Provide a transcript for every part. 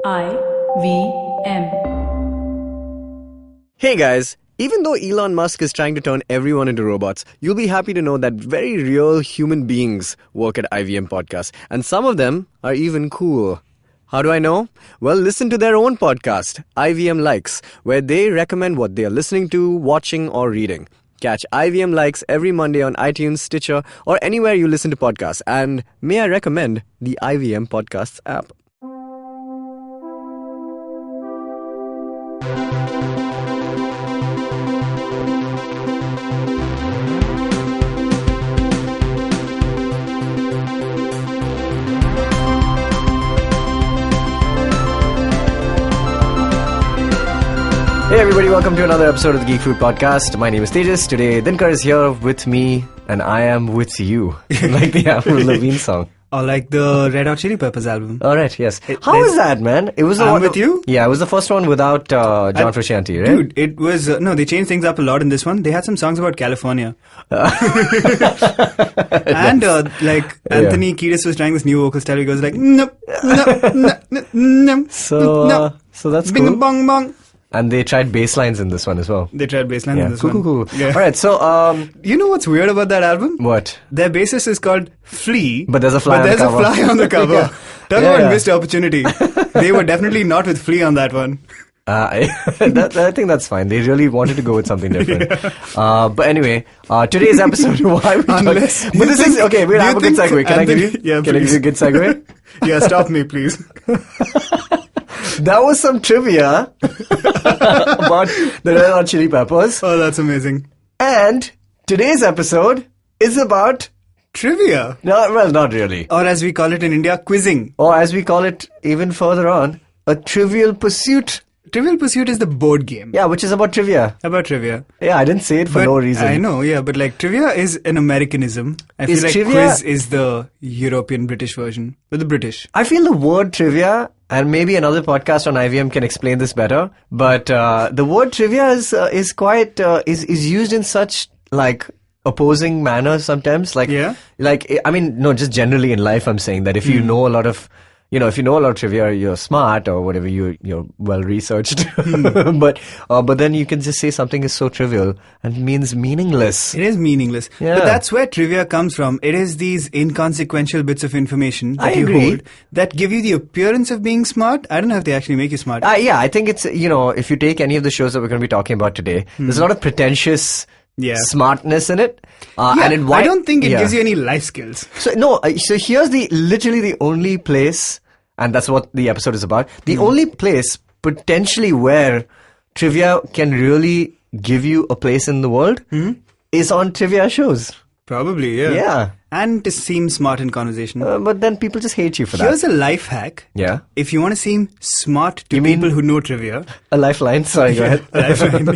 IVM. Hey guys, even though Elon Musk is trying to turn everyone into robots, you'll be happy to know that very real human beings work at IVM Podcast, and some of them are even cool. How do I know? Well, listen to their own podcast, IVM Likes, where they recommend what they are listening to, watching, or reading. Catch IVM Likes every Monday on iTunes, Stitcher, or anywhere you listen to podcasts. And may I recommend the IVM Podcasts app. Hey everybody, welcome to another episode of the Geek Food Podcast. My name is Tejas. Today, Dinkar is here with me, and I am with you. Like the Avril Lavigne song. Or like the Red Hot Chili Peppers album. Alright, yes. How was that, man? It was the I'm one with you? Yeah, it was the first one without John Frusciante, right? Dude, it was... no, they changed things up a lot in this one. They had some songs about California. And Anthony Kiedis was trying this new vocal style. He goes like... Nope, nope. So that's Bing cool. bong bong. And they tried bass lines in this one as well. They tried bass lines in this cool, one. Cool. Yeah. Alright, so... you know what's weird about that album? What? Their bassist is called Flea. But there's a fly but on the there's cover. a fly on the cover. Yeah. Talk Yeah, about yeah. missed opportunity. They were definitely not with Flea on that one. I think that's fine. They really wanted to go with something different. Yeah. But anyway, today's episode, why are we Unless- talking... But this is... Okay, wait, I have a good segue. Can I give you... Yeah, Can I give you a good segue? Yeah, stop me, please. That was some trivia about the Red Hot Chili Peppers. Oh, that's amazing. And today's episode is about... Trivia. No, well, not really. Or as we call it in India, quizzing. Or as we call it even further on, a Trivial Pursuit. Trivial Pursuit is the board game. Yeah, which is about trivia. About trivia. Yeah, I didn't say it for no reason. I know, yeah, but like trivia is an Americanism. I feel Is like trivia- quiz is the European British version. But the British. I feel the word trivia, and maybe another podcast on IVM can explain this better, but the word trivia is quite is used in such like opposing manner sometimes. Like, Yeah? like I mean, no, just generally in life, I'm saying that if you know a lot of, if you know a lot of trivia, you're smart or whatever, you're well researched. but then you can just say something is so trivial and means meaningless. It is meaningless. Yeah. But that's where trivia comes from. It is these inconsequential bits of information that I you agree. hold that give you the appearance of being smart. I don't know if they actually make you smart. Yeah, I think it's, if you take any of the shows that we're going to be talking about today, there's a lot of pretentious smartness in it. Yeah, and I don't think it gives you any life skills. So no, so here's literally the only place, and that's what the episode is about. The only place potentially where trivia can really give you a place in the world is on trivia shows. Probably, yeah. Yeah. And to seem smart in conversation. But then people just hate you for Here's that. a life hack. Yeah. If you want to seem smart to You mean- people who know trivia, A lifeline. Sorry, go ahead.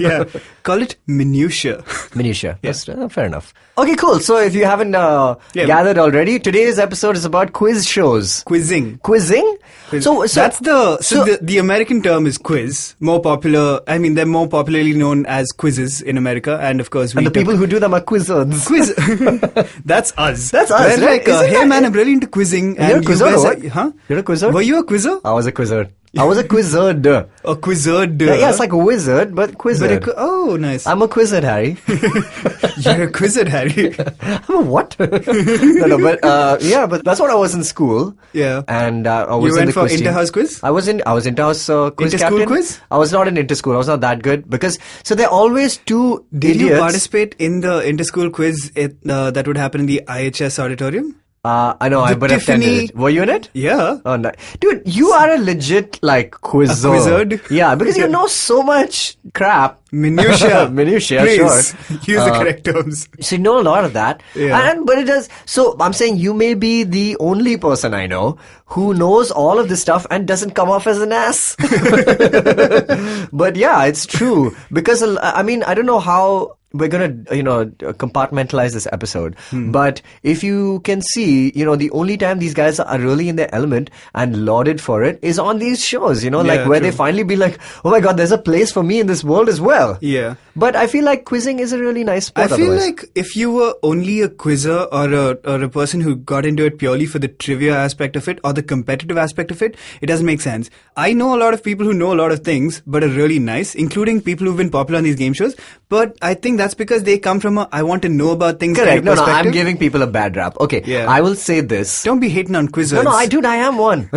yeah, call it minutia. Minutia. That's fair enough. Okay, cool. So if you haven't gathered already, today's episode is about quiz shows. Quizzing. Quizzing? So That's the American term is quiz. More popular. I mean, they're more popularly known as quizzes in America, and of course, and the people who do them are quizzards. quiz. That's us. That's us, We're right? like, Isn't hey that man, it? I'm really into quizzing. You're a and quizzer you guys or are, what? huh? You're a quizzer? Were you a quizzer? I was a quizard. I was a quizard. A quizard. Yeah, it's like a wizard, but quizard. Oh, nice. I'm a quizard, Harry. You're a quizard, Harry. I'm a what? no, but that's what I was in school. Yeah. And I was You in went the for quiz team. inter-house quiz? I was inter-house quiz Inter-school captain. quiz? I was not in inter-school. I was not that good because there are always two Did idiots. you participate in the inter-school quiz that would happen in the IHS auditorium? I know, I The would have attended Tiffany- it. Were you in it? Yeah. Oh, no. Dude, you are a legit, quizzer. A quizard? Yeah, because you know so much crap. Minutia. Minutia, Please, sure. use the correct terms. So you know a lot of that. Yeah. But it does. So I'm saying you may be the only person I know who knows all of this stuff and doesn't come off as an ass. But yeah, it's true. Because, I mean, I don't know how we're going to, compartmentalize this episode. But if you can see, the only time these guys are really in their element and lauded for it is on these shows, like where they finally be like, oh my God, there's a place for me in this world as well. Yeah. But I feel like quizzing is a really nice sport. I feel like if you were only a quizzer or a person who got into it purely for the trivia aspect of it or the competitive aspect of it, it doesn't make sense. I know a lot of people who know a lot of things but are really nice, including people who've been popular on these game shows. But I think that's because they come from I want to know about things Correct. kind of perspective. I'm giving people a bad rap. Okay, yeah. I will say this. Don't be hating on quizzers. No, I am one.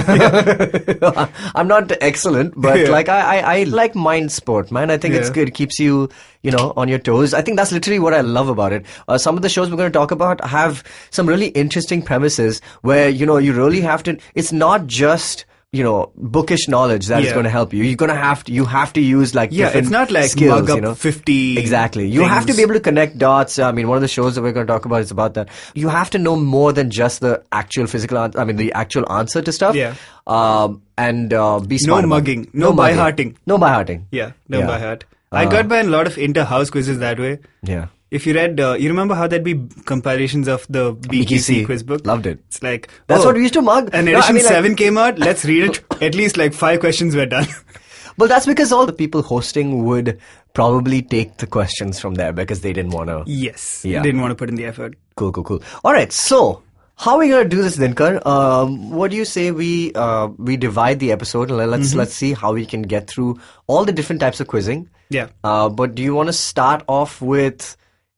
I'm not excellent, but I like mind sport, man. I think it's good. It keeps you, on your toes. I think that's literally what I love about it. Some of the shows we're going to talk about have some really interesting premises where, you really have to, it's not just, bookish knowledge that is going to help you. You have to use different it's not like skills, mug up 50 exactly. You have to be able to connect dots. I mean, one of the shows that we're going to talk about is about that. You have to know more than just the actual the actual answer to stuff. Yeah. And be smart. No mugging. No by-hearting. No by-hearting. Yeah, no by-heart. I got by a lot of inter-house quizzes that way. Yeah. If you read, you remember how there'd be compilations of the BQC quiz book? Loved it. It's like, that's what we used to mug. An edition 7 came out, let's read it. At least 5 questions were done. Well, that's because all the people hosting would probably take the questions from there because they didn't want to. Yes. Yeah. Didn't want to put in the effort. Cool. All right. So, how are we going to do this, Dinkar? What do you say we divide the episode and let's see how we can get through all the different types of quizzing. Yeah. But do you want to start off with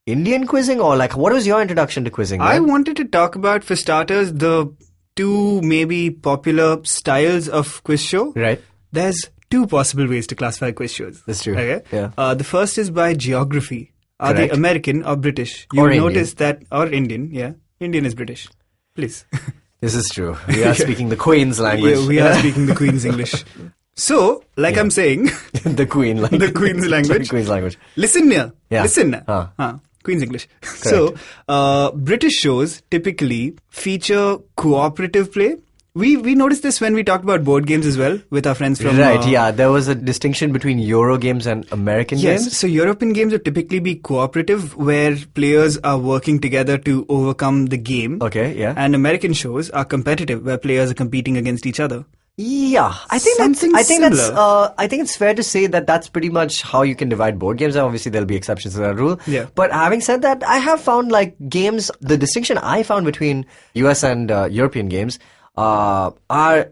Indian quizzing or what was your introduction to quizzing? I wanted to talk about, for starters, the 2 maybe popular styles of quiz show. Right. There's 2 possible ways to classify quiz shows. That's true. Okay. Yeah. The first is by geography. Are Correct. they American or British? You notice that, or Indian, yeah. Indian is British. Please. This is true. We are speaking the Queen's language. Yeah, we are speaking the Queen's English. So, I'm saying... the Queen language. The Queen's language. The Queen's language. Listen here. Yeah. Listen. Queen's English. Correct. So, British shows typically feature cooperative play. We noticed this when we talked about board games as well with our friends from... Right, yeah. There was a distinction between Euro games and American games. Yes, so European games would typically be cooperative where players are working together to overcome the game. Okay, yeah. And American shows are competitive where players are competing against each other. Yeah, I think it's fair to say that that's pretty much how you can divide board games. Obviously, there'll be exceptions to that rule. Yeah. But having said that, I have found games, the distinction I found between US and European games are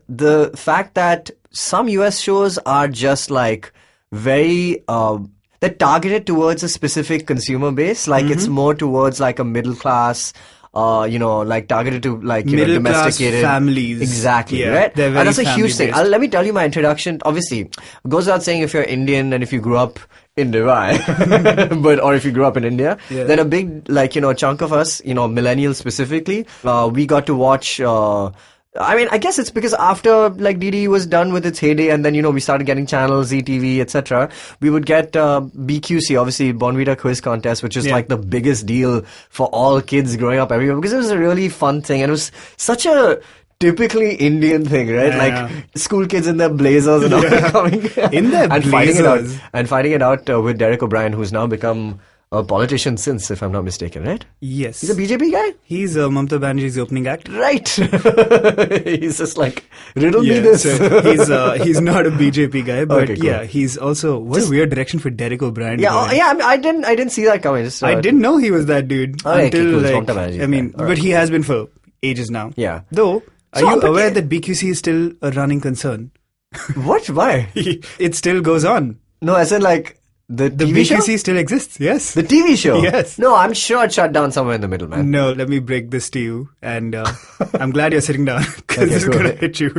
the fact that some US shows are just very they're targeted towards a specific consumer base. It's more towards a middle class. Targeted to middle domesticated class families. Exactly, yeah, right? And that's a huge thing. Let me tell you my introduction. Obviously, it goes without saying if you're Indian and if you grew up in Dubai, or if you grew up in India, then a big chunk of us, millennials specifically, we got to watch. I guess it's because after DD was done with its heyday and then, we started getting channels, ZTV, etc. We would get BQC, obviously Bonvita Quiz Contest, which is the biggest deal for all kids growing up everywhere because it was a really fun thing and it was such a typically Indian thing, right? School kids in their blazers and all coming in their and blazers. fighting it out with Derek O'Brien, who's now become a politician since, if I'm not mistaken, right? Yes. He's a BJP guy? He's Mamata Banerjee's opening act. Right. He's just riddle me this. So he's not a BJP guy, but okay, cool. He's also, what a weird direction for Derek O'Brien. I didn't see that coming. I didn't know he was that dude. Until cool. But he has been for ages now. Yeah. Though, are you aware that BQC is still a running concern? What? Why? It still goes on. No, I said the TV BQC show? still exists, yes. The TV show? Yes. No, I'm sure it shut down somewhere in the middle, man. No, let me break this to you. And I'm glad you're sitting down because this is going to hit you.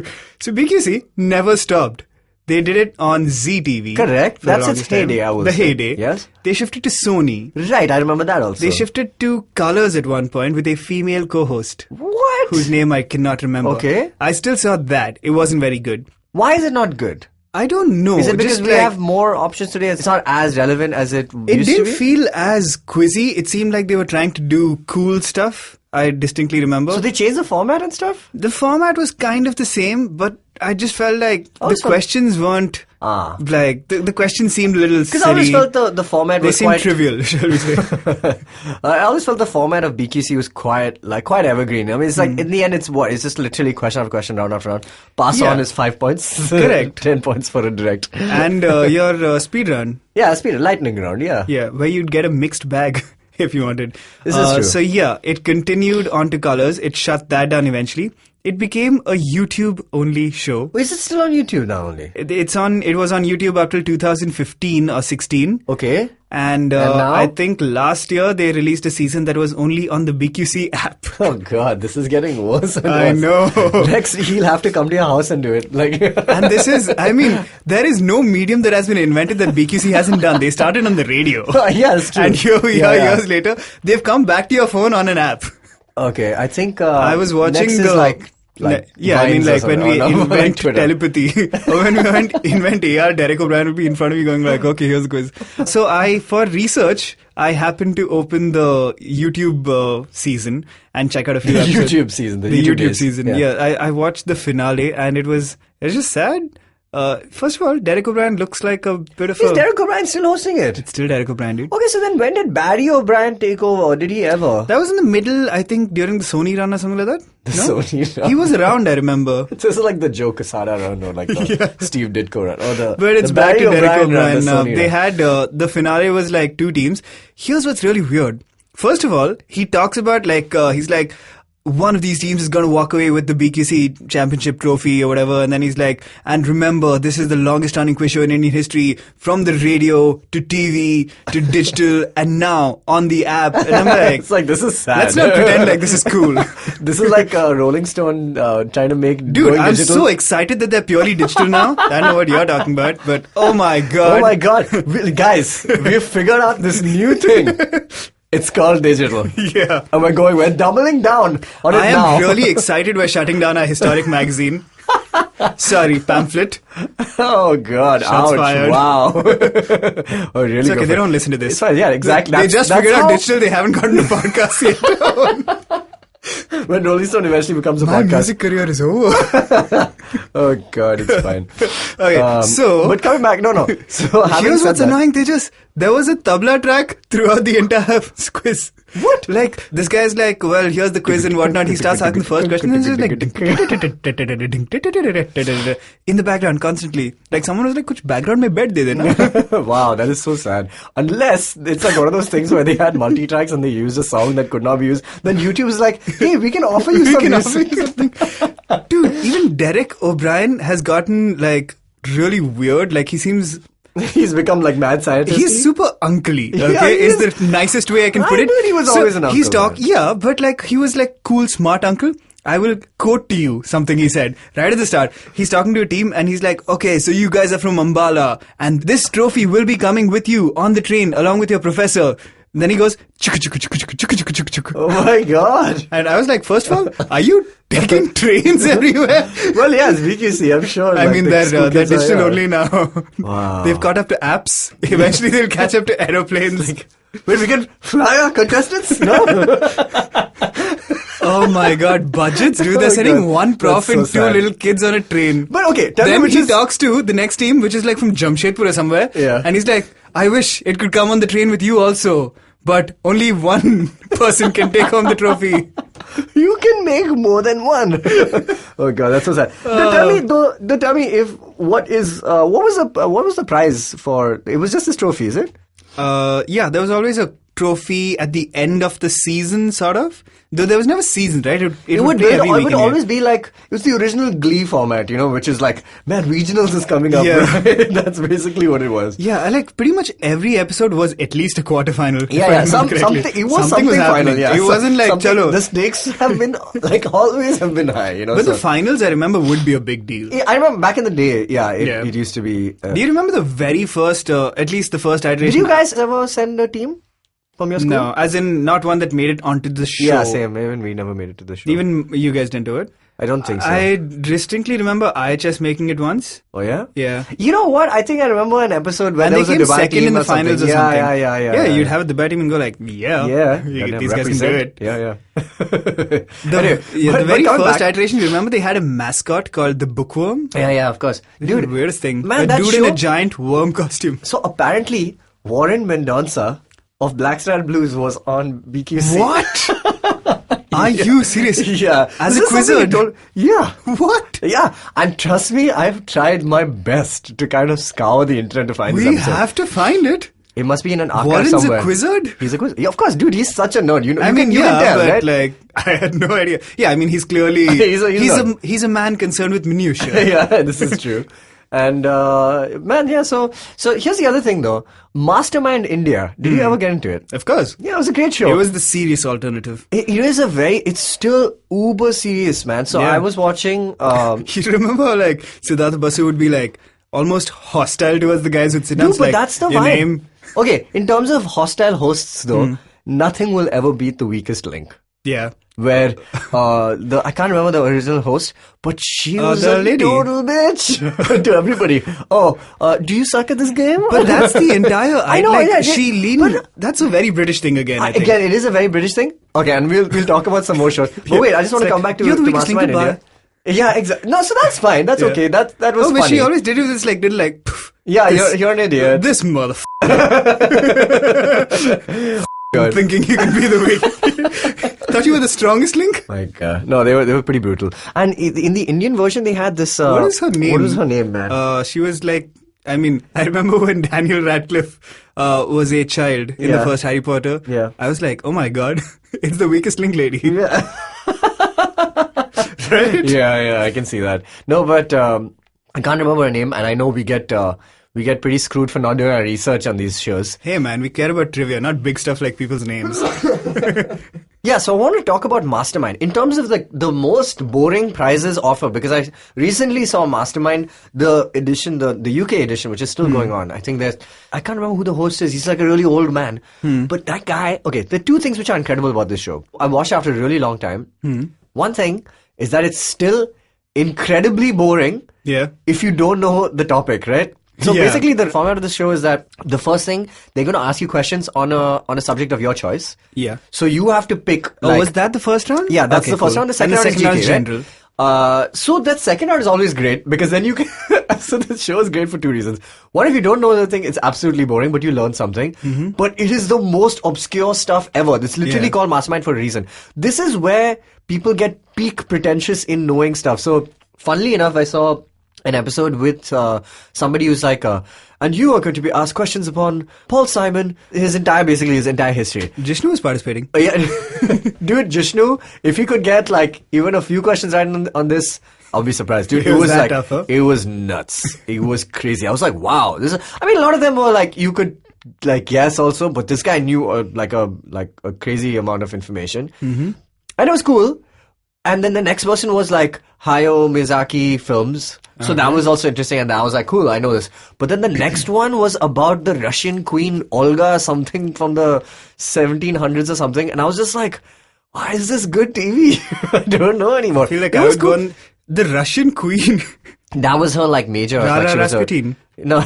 So BQC never stopped. They did it on ZTV. Correct. That's its heyday, I would say. The heyday. Yes. They shifted to Sony. Right, I remember that also. They shifted to Colors at one point with a female co-host. What? Whose name I cannot remember. Okay. I still saw that. It wasn't very good. Why is it not good? I don't know. Is it because we have more options today? It's not as relevant as it used to be? It didn't feel as quizzy. It seemed like they were trying to do cool stuff. I distinctly remember. So they changed the format and stuff? The format was kind of the same, but I just felt like the questions weren't like the questions seemed a little silly. Because I always felt the format they was seemed quite trivial, shall we say? I always felt the format of BQC was quite evergreen. I mean, it's like in the end, it's just literally question after question, round after round. Pass on is 5 points, correct. 10 points for a direct, and your speed run. Yeah, speed lightning round. Yeah, where you'd get a mixed bag. If you wanted. This is true. So yeah, it continued on to Colors. It shut that down eventually. It became a YouTube-only show. Is it still on YouTube now only? It was on YouTube up till 2015 or 16. Okay. And now? I think last year they released a season that was only on the BQC app. Oh God, this is getting worse and worse. I know. Next, he'll have to come to your house and do it. And this is, I mean, there is no medium that has been invented that BQC hasn't done. They started on the radio. Yeah, it's true. And here we are years later. They've come back to your phone on an app. Okay, I think I was watching next the... is yeah, I mean, like when we invent telepathy, or when we invent AR, Derek O'Brien will be in front of you going like, okay, here's the quiz. So for research, I happened to open the YouTube season and check out a few episodes. YouTube season, the YouTube season. Yeah, I watched the finale and it was just sad. First of all, Derek O'Brien looks like a bit of Is Derek O'Brien still hosting it? It's still Derek O'Brien, dude. Okay, so then when did Barry O'Brien take over? Or did he ever? That was in the middle, I think, during the Sony run or something like that. Sony run? He was around, I remember. So it's like the Joe Quesada run or like the Steve Ditko run. Or but it's back to Derek O'Brien now. They run. had, the finale was like 2 teams. Here's what's really weird. First of all, he talks about he's like, one of these teams is going to walk away with the BQC championship trophy or whatever. And then he's like, and remember, this is the longest running quiz show in Indian history, from the radio to TV to digital and now on the app. And I'm like, it's like, this is sad. Let's not pretend like this is cool. This is like Rolling Stone trying to make Dude, I'm digital. so excited that they're purely digital now. I don't know what you're talking about, but oh my God. Oh my God. Guys, we've figured out this new thing. It's called digital. Yeah. And we're doubling down on it now. I am really excited we're shutting down our historic magazine. Sorry, pamphlet. Oh God! Shots Ouch! fired. Wow! Oh, really? It's okay. They don't listen to this. It's fine. Yeah, exactly. They just figured out digital. They haven't gotten a podcast yet. When Rolling Stone eventually becomes a My podcast. music career is over. Oh God, it's fine. Okay, but coming back, no. So here's what's annoying. There was a tabla track throughout the entire quiz. What? Like, this guy's like, well, here's the quiz and whatnot. He starts asking the first question and it's just like in the background constantly. Like someone was like, kuch background mein bed de dena. Wow, that is so sad. Unless it's like one of those things where they had multi-tracks and they used a song that could not be used. Then YouTube is like, hey, we can offer you something. Dude, even Derek O'Brien has gotten like really weird. Like he's become like mad scientist. He's super uncle-y, okay? Yeah, is the nicest way I can put it. I knew he was always an uncle. Yeah, but like he was like cool, smart uncle. I will quote to you something he said right at the start. He's talking to a team and he's like, okay, so you guys are from Ambala and this trophy will be coming with you on the train along with your professor. And then he goes, chuk, chuk, chuk, chuk, chuk, chuk, chuk, chuk. Oh my God. And I was like, first of all, are you taking trains everywhere? Well, yes, VQC, I'm sure. I mean, they're digital only now. Wow. They've caught up to apps. Eventually they'll catch up to aeroplanes. Wait, we can fly our contestants? No. Oh my God, budgets, dude. They're sending one prof and 2 little kids on a train. But okay, tell then me he talks to the next team, which is like from Jamshedpur or somewhere. Yeah. And he's like, I wish it could come on the train with you also. But only one person can take home the trophy. You can make more than one. Oh God, that's so sad. Tell me if what was the prize for? It was just this trophy, is it? Yeah, there was always a trophy at the end of the season, sort of. Though there was never season, right? It would be every week. It would always be like, it was the original Glee format, which is like, man, regionals is coming up. Yeah. Right? That's basically what it was. Yeah, like pretty much every episode was at least a quarterfinal. Yeah, something final. Yeah, it wasn't like, chalo. The stakes have been like always have been high. But the finals, I remember, would be a big deal. I remember back in the day. Yeah, it used to be. Do you remember the very first, at least the first iteration? Did you guys ever send a team from your school? No, as in not one that made it onto the show. Yeah, same. Even we never made it to the show. Even you guys didn't do it? I don't think so. I distinctly remember IHS making it once. Oh, yeah? Yeah. You know what? I think I remember an episode where And there they was a came Dubai second team in the or something. finals or Yeah, something. yeah. You'd have a Dubai team and go like, these guys can do it. Yeah. The but very coming first back- iteration, remember they had a mascot called the Bookworm? Yeah, of course. Dude, the weirdest thing. man, a that dude in show- a giant worm costume. So apparently, Warren Mendonça of Blackstrap Blues was on BQC. What? Are you serious? Yeah. As This a is something he quizzer? told- Yeah. What? Yeah. And trust me, I've tried my best to kind of scour the internet to find this We episode. have to find it. It must be in an archive Warren's somewhere. a wizard? He's a quiz. Yeah, of course, dude. He's such a nerd. You know, I you mean, can tell, but right? like, I had no idea. Yeah, I mean, he's clearly he's a man concerned with minutiae. Yeah, this is true. And man, yeah. So here's the other thing, though. Mastermind India. Did you ever get into it? Of course. Yeah, it was a great show. It was the serious alternative. It is a very. It's still uber serious, man. So Yeah. I was watching. You remember, like, Siddhartha Basu would be like almost hostile towards the guys who'd sit down. Dude, but like, that's the your vibe. name. Okay, in terms of hostile hosts, though, nothing will ever beat The Weakest Link. Yeah. Where I can't remember the original host, but she was the a lady. total bitch to everybody. Oh, do you suck at this game? But that's the entire. I know, like, yeah, she leaned. but- That's a very British thing again. I think. Again, it is a very British thing. Okay, and we'll talk about some more shows. But wait, I just want to It's come like, back to you're the weakest Mastermind link, India. Yeah, exactly. No, so that's fine. That's Yeah. okay. That was Oh, but funny. she always did it with this like little like. Poof, Yeah, this- you're an idiot. This motherfucker. God. Thinking you could be the weak. Thought you were the strongest link. My God. No, they were pretty brutal. And in the Indian version, they had this. What is her name? What was her name, man? She was like. I mean, I remember when Daniel Radcliffe was a child in the Yeah. first Harry Potter. Yeah. I was like, oh my God, it's the weakest link lady. Yeah. Right? Yeah, I can see that. No, but I can't remember her name, and I know we get pretty screwed for not doing our research on these shows. Hey man, we care about trivia, not big stuff like people's names. Yeah, so I want to talk about Mastermind in terms of the most boring prizes offer, because I recently saw Mastermind, the edition, the UK edition, which is still going on. I think I can't remember who the host is. He's like a really old man. But that guy, okay, there are two things which are incredible about this show. I watched it after a really long time. One thing is that it's still incredibly boring Yeah. if you don't know the topic, right? So Yeah. basically, the format of the show is that the first thing, they're going to ask you questions on a subject of your choice. Yeah. So you have to pick. Oh, was that the first round? Yeah, that's Okay, the first cool. round. The second and the round second is round GK, is right? general. So that second round is always great because then you can. So the show is great for two reasons. One, if you don't know the thing, it's absolutely boring, but you learn something. But it is the most obscure stuff ever. It's literally Yeah. called Mastermind for a reason. This is where people get peak pretentious in knowing stuff. So, funnily enough, I saw an episode with somebody who's like, and you are going to be asked questions upon Paul Simon, his entire history. Jishnu was participating. Yeah, dude, Jishnu, if he could get like even a few questions right on this, I'll be surprised, dude. It was that like tough, huh? it was nuts. It was crazy. I was like, wow. I mean, a lot of them were like you could like guess also, but this guy knew like a crazy amount of information, and it was cool. And then the next person was like Hayao Miyazaki films. So that was also interesting, and I was like, cool, I know this. But then the next one was about the Russian queen Olga, something from the 1700s or something, and I was just like, why is this good TV? I don't know anymore. I feel like It I was would go on the Russian queen. That was her like major. Rara like, she was a- Rasputin. No,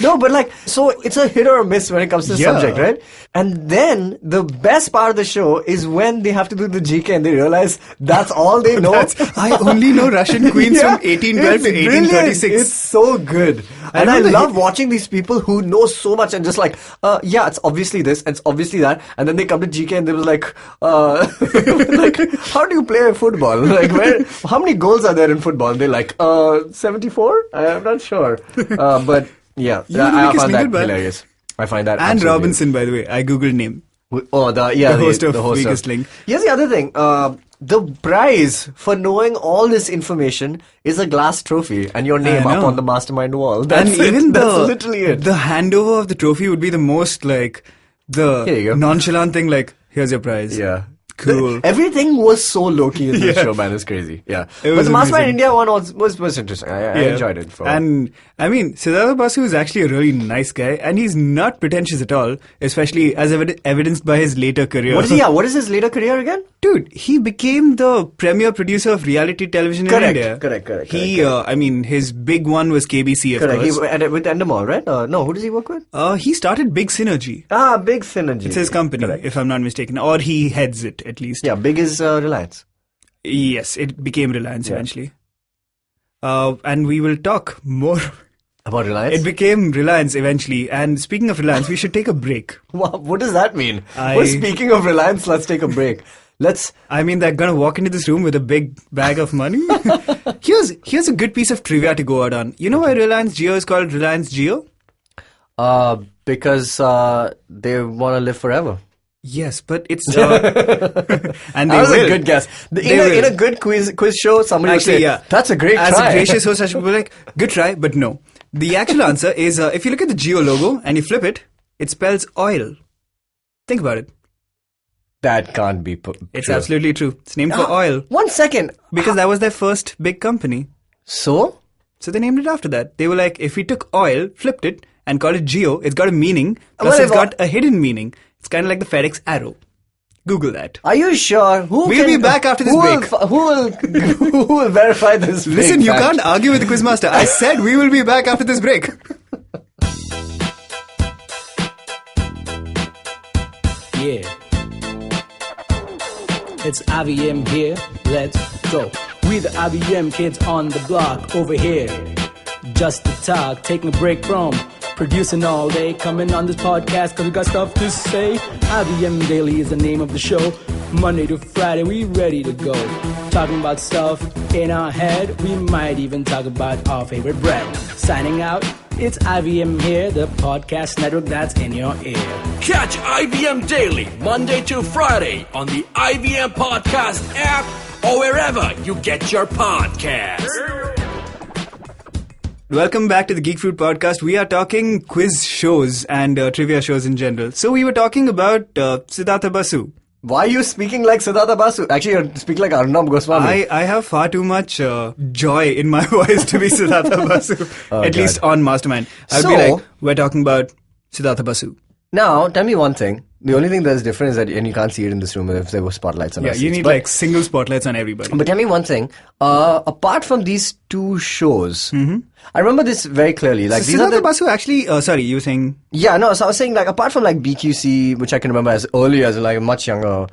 no, but like, so it's a hit or a miss when it comes to the Yeah. subject, right? And then the best part of the show is when they have to do the GK and they realize that's all they know. I only know Russian queens Yeah, from 1812 it's to brilliant. 1836. It's so good. And I remember love watching these people who know so much and just like, yeah, it's obviously this and it's obviously that. And then they come to GK and they was like, like, how do you play football? Like, how many goals are there in football? And they're like, 74? I'm not sure. But yeah, You would I make a find that single ball. hilarious. I find that And absolutely- Robinson, by the way. I googled name. Oh, the host of Weakest Link. Here's the other thing. The prize for knowing all this information is a glass trophy and your name I up know. on the mastermind wall. That's And it. even That's the literally it. the handover of the trophy would be the most like Here you the go. nonchalant thing. Like, here's your prize. Yeah. Cool. Everything was so low key in this Yeah. show, man. It's crazy. Yeah. It But was the Mastermind amazing. India one was interesting. I enjoyed it. And I mean, Siddhartha Basu is actually a really nice guy, and he's not pretentious at all, especially as evidenced by his later career. What is he? Yeah, what is his later career again? Dude, he became the premier producer of reality television in India. Correct. His big one was KBC, of course. With Endemol, right? No, who does he work with? He started Big Synergy. Big Synergy. It's his company, Correct. if I'm not mistaken. Or he heads it, at least. Yeah, Big is Reliance. Yes, it became Reliance eventually. And we will talk more about Reliance. It became Reliance eventually. And speaking of Reliance, we should take a break. What does that mean? Well, speaking of Reliance, let's take a break. They're gonna walk into this room with a big bag of money. Here's a good piece of trivia to go out on. You know why Reliance Jio is called Reliance Jio? Because they want to live forever. Yes, but it's and that was a good guess. In a good quiz show, somebody would say, "That's a great try." As a gracious host, I should be like, "Good try," but no. The actual answer is if you look at the Jio logo and you flip it, it spells oil. Think about it. That can't be true. It's absolutely true. It's named for oil. 1 second. Because that was their first big company. So they named it after that. They were like, if we took oil, flipped it, and called it Geo, it's got a meaning. Plus it's got a hidden meaning. It's kind of like the FedEx arrow. Google that. Are you sure? We'll be back after this break. Who will verify this? Listen, you can't argue with the quizmaster. I said we will be back after this break. Yeah. It's IVM here, let's go. We the IVM kids on the block over here. Just to talk, taking a break from producing all day. Coming on this podcast cause we got stuff to say. IVM Daily is the name of the show. Monday to Friday, we ready to go. Talking about stuff in our head. We might even talk about our favorite bread. Signing out, it's IVM here, the podcast network that's in your ear. Catch IVM Daily, Monday to Friday on the IVM Podcast app or wherever you get your podcasts. Welcome back to the Geek Fruit Podcast. We are talking quiz shows and trivia shows in general. So we were talking about Siddhartha Basu. Why are you speaking like Siddhartha Basu? Actually, you're speaking like Arnab Goswami. I have far too much joy in my voice to be Siddhartha Basu. At least on Mastermind. I'll be like, we're talking about Siddhartha Basu. Now, tell me one thing. The only thing that's different is that, and you can't see it in this room if there were spotlights on us. Yeah, you need like single spotlights on everybody. But tell me one thing. Apart from these two shows, I remember this very clearly. Like so Siddhartha Basu actually, sorry, you were saying? Yeah, no, so I was saying like apart from like BQC, which I can remember as early as like a much younger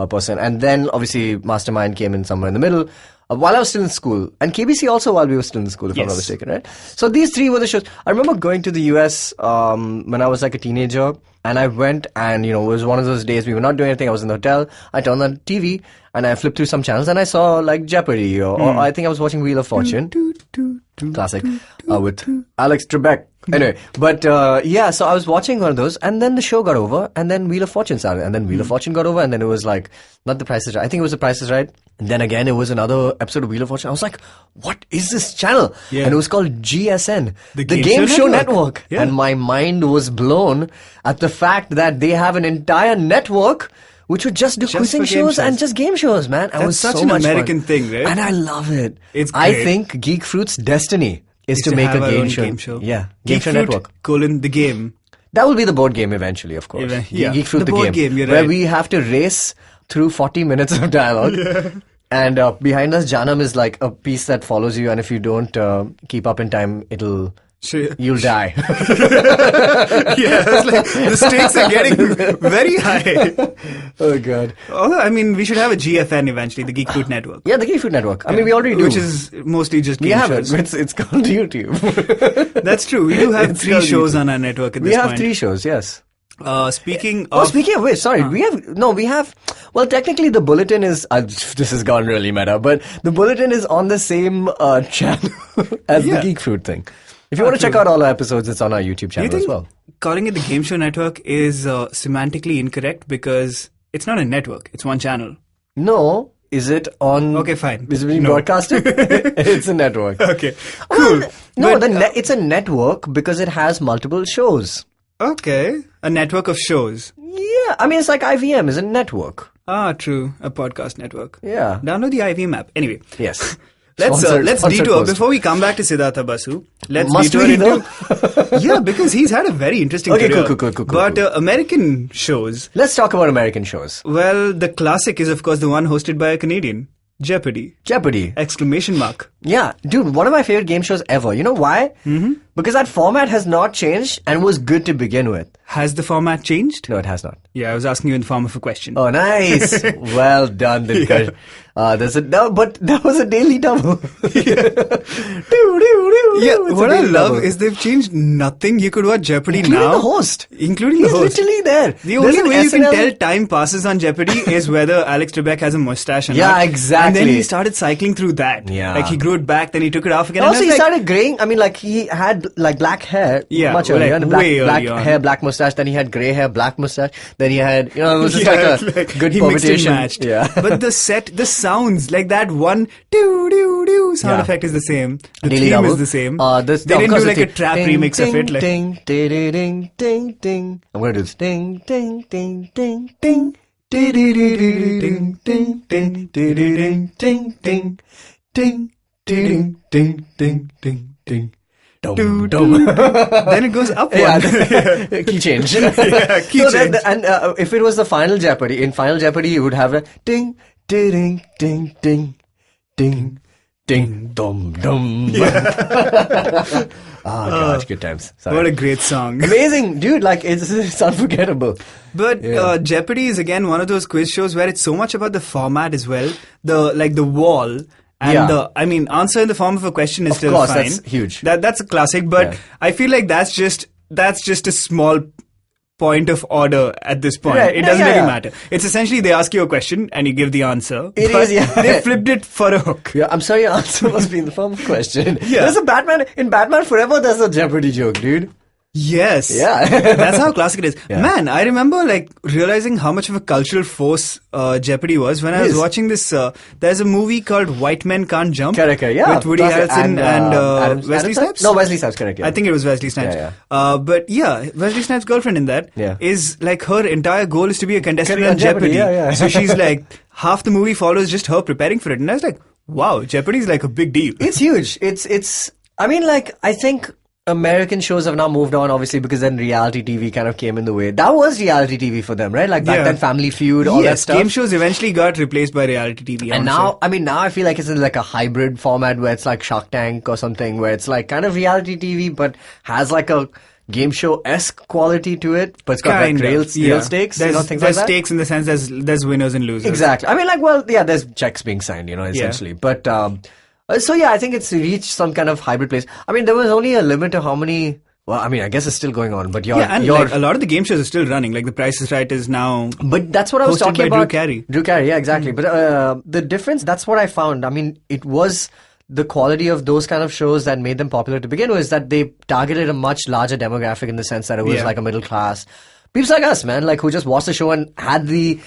person, and then obviously Mastermind came in somewhere in the middle. While I was still in school, and KBC also while we were still in school, if I'm not mistaken, right? So these three were the shows. I remember going to the US when I was like a teenager, and I went and, it was one of those days we were not doing anything. I was in the hotel. I turned on the TV, and I flipped through some channels, and I saw like Jeopardy, or I think I was watching Wheel of Fortune. Classic. With Alex Trebek. Anyway, but so I was watching one of those, and then the show got over, and then Wheel of Fortune started, and then Wheel of Fortune got over, and then it was like, not The Price is Right. I think it was The Price is Right. And then again, it was another episode of Wheel of Fortune. I was like, what is this channel? Yeah. And it was called GSN, the Game Show Network. Yeah. And my mind was blown at the fact that they have an entire network which would just do quizzing shows and just game shows, man. That's was such so an much American fun. thing, right? And I love it. It's great. I think Geek Fruit's destiny is to make a game show. Yeah, Game Show Network. The game. That will be the board game eventually, of course. Yeah. Geek Fruit the board game, you're where right. we have to race through 40 minutes of dialogue. And behind us, Janam is like a piece that follows you, and if you don't keep up in time, you'll die. It's like the stakes are getting very high. Oh God. Although, we should have a GFN eventually, the Geek Fruit Network. Yeah, the Geek Fruit Network. We already do. Which is mostly just game shows. We have it. It's called YouTube. That's true. We do have 3 shows on our network at this point. We have 3 shows, yes. Speaking of which, sorry, we have, well, technically the bulletin is, this has gone really meta, but the bulletin is on the same channel as the Geek Fruit thing. If you want to check out all our episodes, it's on our YouTube channel as well. Calling it the Game Show Network is semantically incorrect because it's not a network, it's one channel. No. Is it on... Okay, fine. Is it being broadcasted? It's a network. Okay, cool. It's a network because it has multiple shows. Okay. A network of shows. Yeah. It's like IVM is a network. Ah, true. A podcast network. Yeah. Download the IVM app. Anyway. Yes. Let's Sponsored detour post. before we come back to Siddhartha Basu. Let's Must detour we, into yeah, because he's had a very interesting Okay, career. cool. But American shows. Let's talk about American shows. Well, the classic is of course the one hosted by a Canadian, Jeopardy! Jeopardy. Exclamation mark. Yeah, dude, one of my favorite game shows ever. You know why? Mm-hmm. Because that format has not changed and was good to begin with. Has the format changed? No, it has not. Yeah, I was asking you in the form of a question. Oh, nice. Well done, Dilkash. But that was a daily double. Yeah, what I love is they've changed nothing. You could watch Jeopardy Including now. the host. Including the He's host. literally there. The only There's an way you can SNL tell time passes on Jeopardy is whether Alex Trebek has a mustache or Yeah, not. exactly. And then he started cycling through that. Yeah. Like he grew it back, then he took it off again. And also, I he was like, started graying. I mean, like, he had, like, black hair Yeah, much like, earlier. And way black early on. hair, black mustache. Then he had grey hair, black mustache. Then he had, it was just yeah, like a good he mixed and permutation. matched. Yeah. But the sounds, like that one doo sound Yeah. effect is the same. The Daily theme double. is the same. They They didn't do like a trap remix of it. Like, Ding, ding, ding, ding, ding. I'm gonna do this. Ding, ding, ding, ding, ding. Ding, ding, ding, ding, ding, ding, ding, ding, ding, ding, ding, ding, ding, ding. doo, Dum. doo, doo. Then it goes up Yeah, one. key change. Yeah, key change. And if it was the Final Jeopardy, in Final Jeopardy, you would have a ding, ding, ding, ding, ding, ding, dum, dum. Oh gosh, good times. Sorry. What a great song. Amazing, dude! Like it's unforgettable. But Yeah. Jeopardy is again one of those quiz shows where it's so much about the format as well. The wall and Yeah. answer in the form of a question is Of still course, fine. that's huge. That's a classic, but Yeah. I feel like that's just a small point of order at this point. Right. It No, doesn't yeah, really yeah. matter. It's essentially they ask you a question and you give the answer. It but is, yeah. They flipped it for a hook. Yeah, I'm sorry, your answer must be in the form of a question. Yeah. There's a Batman in Batman Forever. There's a Jeopardy joke, dude. Yes. Yeah. That's how classic it is. Yeah. Man, I remember like realizing how much of a cultural force Jeopardy was when I was is. watching this. There's a movie called White Men Can't Jump. Correct, yeah. With Woody Classic. Harrelson and Adam Wesley Snipes? No, Wesley Snipes, correct, yeah. I think it was Wesley Snipes. Yeah, But yeah, Wesley Snipes' girlfriend in that is Yeah. like her entire goal is to be a contestant Correct, on Jeopardy. yeah. So she's like, half the movie follows just her preparing for it. And I was like, wow, Jeopardy is like a big deal. It's huge. I mean, like, I think American shows have now moved on, obviously, because then reality TV kind of came in the way. That was reality TV for them, right? Like back Yeah. then, Family Feud, all that Yes, stuff. game shows eventually got replaced by reality TV. And now I feel like it's in like a hybrid format where it's like Shark Tank or something, where it's like kind of reality TV, but has like a game show-esque quality to it, but it's got like real stakes, There's, things there's like that. stakes in the sense there's winners and losers. Exactly. I mean, like, well, yeah, there's checks being signed, essentially. But, so yeah, I think it's reached some kind of hybrid place. I mean, there was only a limit to how many, well, I mean, I guess it's still going on, but like, a lot of the game shows are still running. Like The Price is Right is now. But that's what I was hosted talking by about. Drew Carey. Drew Carey, yeah, exactly. But the difference, that's what I found. I mean, it was the quality of those kind of shows that made them popular to begin with, is that they targeted a much larger demographic in the sense that it was like a middle class. People like us, man, like who just watched the show and had the,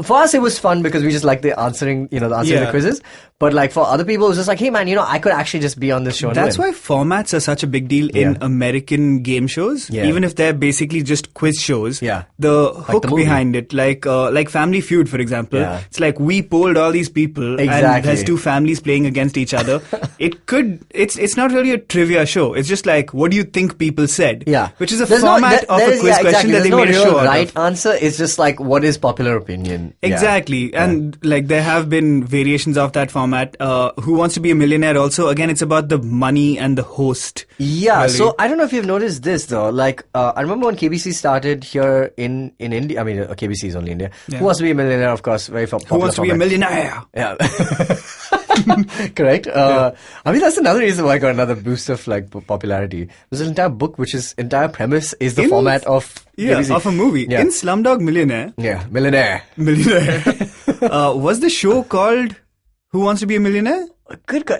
for us it was fun because we just like the answering the quizzes. But like for other people, it was just like, hey man, I could actually just be on this show. That's why formats are such a big deal in American game shows, even if they're basically just quiz shows. Yeah. The Like hook the movie. behind it, like Family Feud, for example. Yeah. It's like we polled all these people, and Exactly. there's two families playing against each other. It's not really a trivia show. It's just like, what do you think people said? Yeah. Which is a There's format of a quiz question that There's they no made a real show out right of. answer. It's just like, what is popular opinion? Yeah. Exactly. And like there have been variations of that format. Who Wants to Be a Millionaire also, again, it's about the money and the host. Yeah, Really. so I don't know if you've noticed this though. Like, I remember when KBC started here in India. I mean, KBC is only India. Yeah. Who Wants to Be a Millionaire, of course, very popular. Who Wants to Be a format. Millionaire? Yeah. Correct. I mean, that's another reason why I got another boost of like popularity. There's an entire book which is entire premise is the format of KBC. of a movie. Yeah. In Slumdog Millionaire, Millionaire. was the show called Who Wants to Be a Millionaire?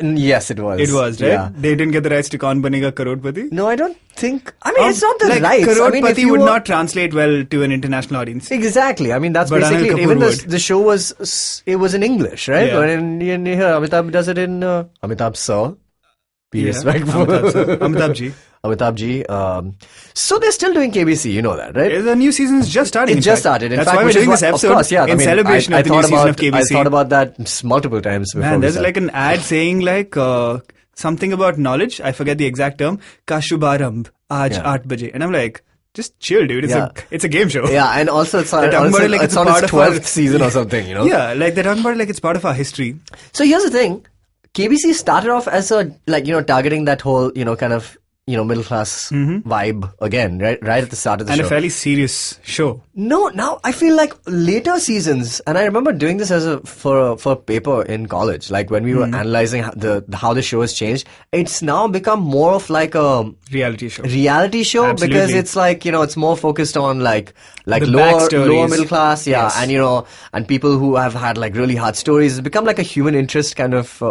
Yes, it was. It was, right? Yeah. They didn't get the rights to Kaun Banega Crorepati? No, I don't think. I mean, it's not the like, rights. I mean, if Crorepati you would were- not translate well to an international audience. Exactly. I mean, that's But basically Anil it. Even Kapoor would. the show was in English, right? Yeah. But in here, Amitabh does it in Amitabh Sir. Be Yeah, respectful. Amitabh ji. Amitabh ji. So they're still doing KBC, you know that, right? The new season is just starting. It just started. In That's fact, why we're which is doing this what- episode of course, yeah. in celebration I of the new thought season about, of KBC. I thought about that multiple times before. Man, we there's started. like an ad saying like something about knowledge. I forget the exact term. Ka shubharamb aaj Yeah. 8 baje. And I'm like, just chill, dude. Yeah. It's a game show. Yeah, and also it's on, They're talking about it like it's it's a on part its of our- 12th season or something, you know? Yeah, like they're talking about it like it's part of our history. So here's the thing. KBC started off as a, like, you know, targeting that whole, you know, kind of, you know, middle class vibe again, right at the start of the And show. a fairly serious show. No, now I feel like later seasons, and I remember doing this for a paper in college, like when we were analyzing how the show has changed. It's now become more of like a Reality show. reality show Absolutely. because it's like, you know, it's more focused on like The lower backstories. middle class, yeah, Yes. and you know, and people who have had like really hard stories. It's become like a human interest kind of